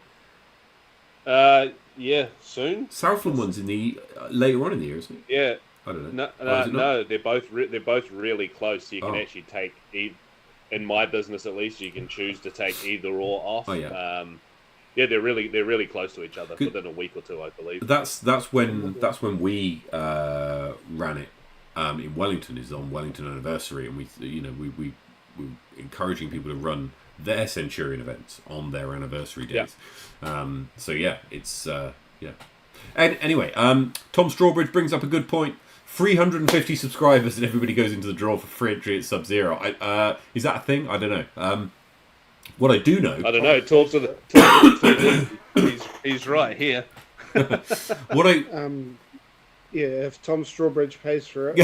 Speaker 2: Yeah, soon.
Speaker 1: Southland one's in the later on in the year, isn't it?
Speaker 2: Yeah.
Speaker 1: I don't
Speaker 2: No,
Speaker 1: know. Oh, is it not?
Speaker 2: no, they're both really close. You can
Speaker 1: Oh.
Speaker 2: actually take in my business at least, you can choose to take either or off.
Speaker 1: Oh, yeah.
Speaker 2: Yeah, they're really close to each other
Speaker 1: Good.
Speaker 2: within a week or two, I believe.
Speaker 1: That's when we ran it in Wellington. Is on Wellington anniversary, and we encouraging people to run their Centurion events on their anniversary days.
Speaker 2: Yeah.
Speaker 1: So yeah, it's yeah. And anyway, Tom Strawbridge brings up a good point. 350 subscribers and everybody goes into the draw for free entry at Sub Zero. Is that a thing? I don't know. What I do know...
Speaker 2: I don't know. Talk to the TV. He's right here.
Speaker 1: What I...
Speaker 3: Yeah, if Tom Strawbridge pays for it.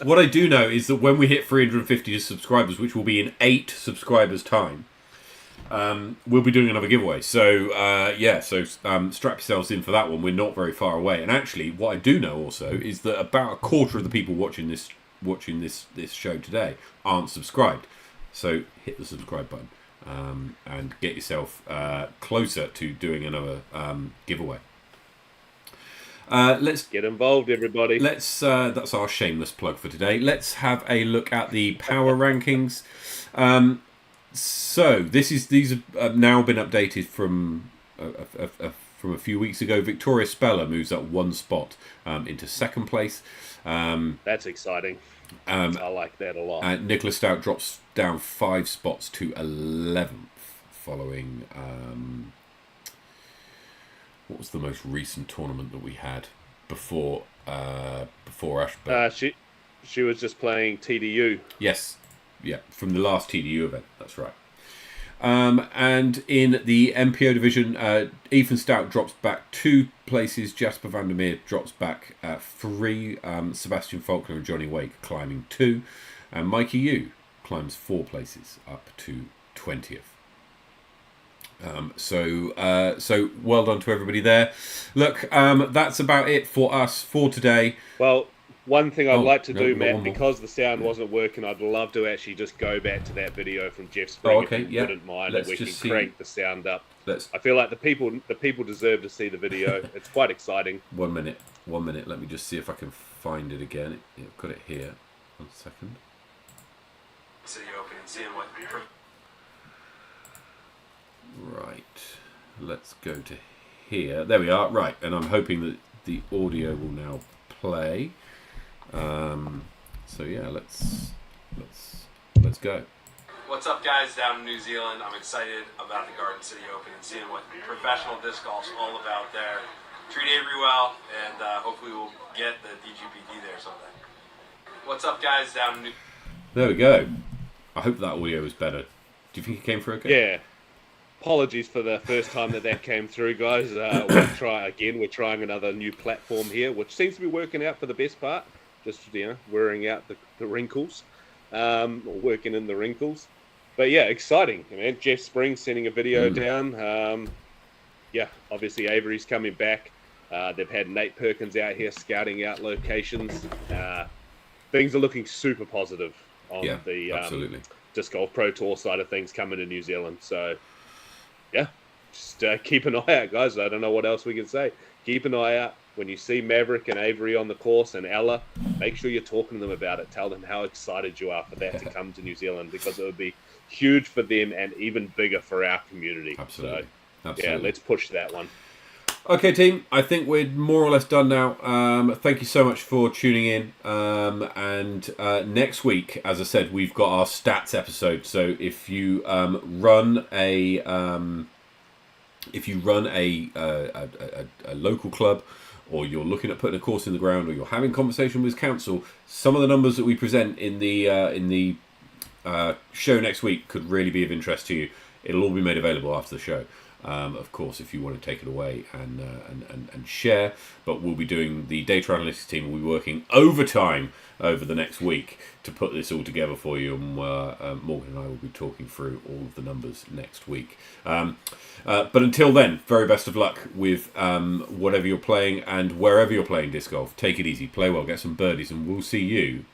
Speaker 1: What I do know is that when we hit 350 subscribers, which will be in 8 subscribers' time, we'll be doing another giveaway. So strap yourselves in for that one. We're not very far away. And actually, what I do know also is that about a quarter of the people watching this show today aren't subscribed. So hit the subscribe button and get yourself closer to doing another giveaway. Let's
Speaker 2: get involved, everybody.
Speaker 1: That's our shameless plug for today. Let's have a look at the power rankings. So these have now been updated from a few weeks ago. Victoria Speller moves up 1 spot into 2nd place.
Speaker 2: That's exciting. I like that a lot.
Speaker 1: Nicholas Stout drops down 5 spots to 11th, following what was the most recent tournament that we had before Ashburn?
Speaker 2: She was just playing TDU.
Speaker 1: Yes, yeah, from the last TDU event. That's right. And in the MPO division, Ethan Stout drops back 2 places. Jasper Vandermeer drops back 3. Sebastian Faulkner and Johnny Wake climbing 2. And Mikey Yu climbs 4 places up to 20th. So well done to everybody there. Look, that's about it for us for today.
Speaker 2: Well, one thing I'd like to do, Matt, because the sound wasn't working, I'd love to actually just go back to that video from Jeff Spring, if you wouldn't mind, and we can crank the sound up. I feel like the people deserve to see the video. It's quite exciting.
Speaker 1: 1 minute. Let me just see if I can find it again. I've got it here. 1 second.
Speaker 5: City Open and seeing what...
Speaker 1: Right. Let's go to here. There we are. Right, and I'm hoping that the audio will now play. So yeah, let's go.
Speaker 5: What's up, guys, down in New Zealand? I'm excited about the Garden City Open and seeing what professional disc golf's all about there. Treat Avery well, and hopefully we'll get the DGPD there someday. What's up, guys, down in New...
Speaker 1: There we go. I hope that audio was better. Do you think it came through okay?
Speaker 2: Yeah. Apologies for the first time that came through, guys. We'll try again. We're trying another new platform here, which seems to be working out for the best part. Just, wearing out the wrinkles, or working in the wrinkles. But yeah, exciting, man. Jeff Spring sending a video down. Obviously Avery's coming back. They've had Nate Perkins out here scouting out locations. Things are looking super positive on the Disc Golf Pro Tour side of things coming to New Zealand. So, yeah, just keep an eye out, guys. I don't know what else we can say. Keep an eye out. When you see Maverick and Avery on the course and Ella, make sure you're talking to them about it. Tell them how excited you are for that to come to New Zealand, because it would be huge for them and even bigger for our community.
Speaker 1: Absolutely.
Speaker 2: So, yeah, let's push that one.
Speaker 1: Okay, team, I think we're more or less done now. Thank you so much for tuning in. And next week, as I said, we've got our stats episode. So if you run a local club, or you're looking at putting a course in the ground, or you're having conversation with council, some of the numbers that we present in the show next week could really be of interest to you. It'll all be made available after the show. Of course, if you want to take it away and share, but we'll be doing, the data analytics team will be working overtime over the next week to put this all together for you, and Morgan and I will be talking through all of the numbers next week. But until then, very best of luck with whatever you're playing and wherever you're playing disc golf. Take it easy, play well, get some birdies, and we'll see you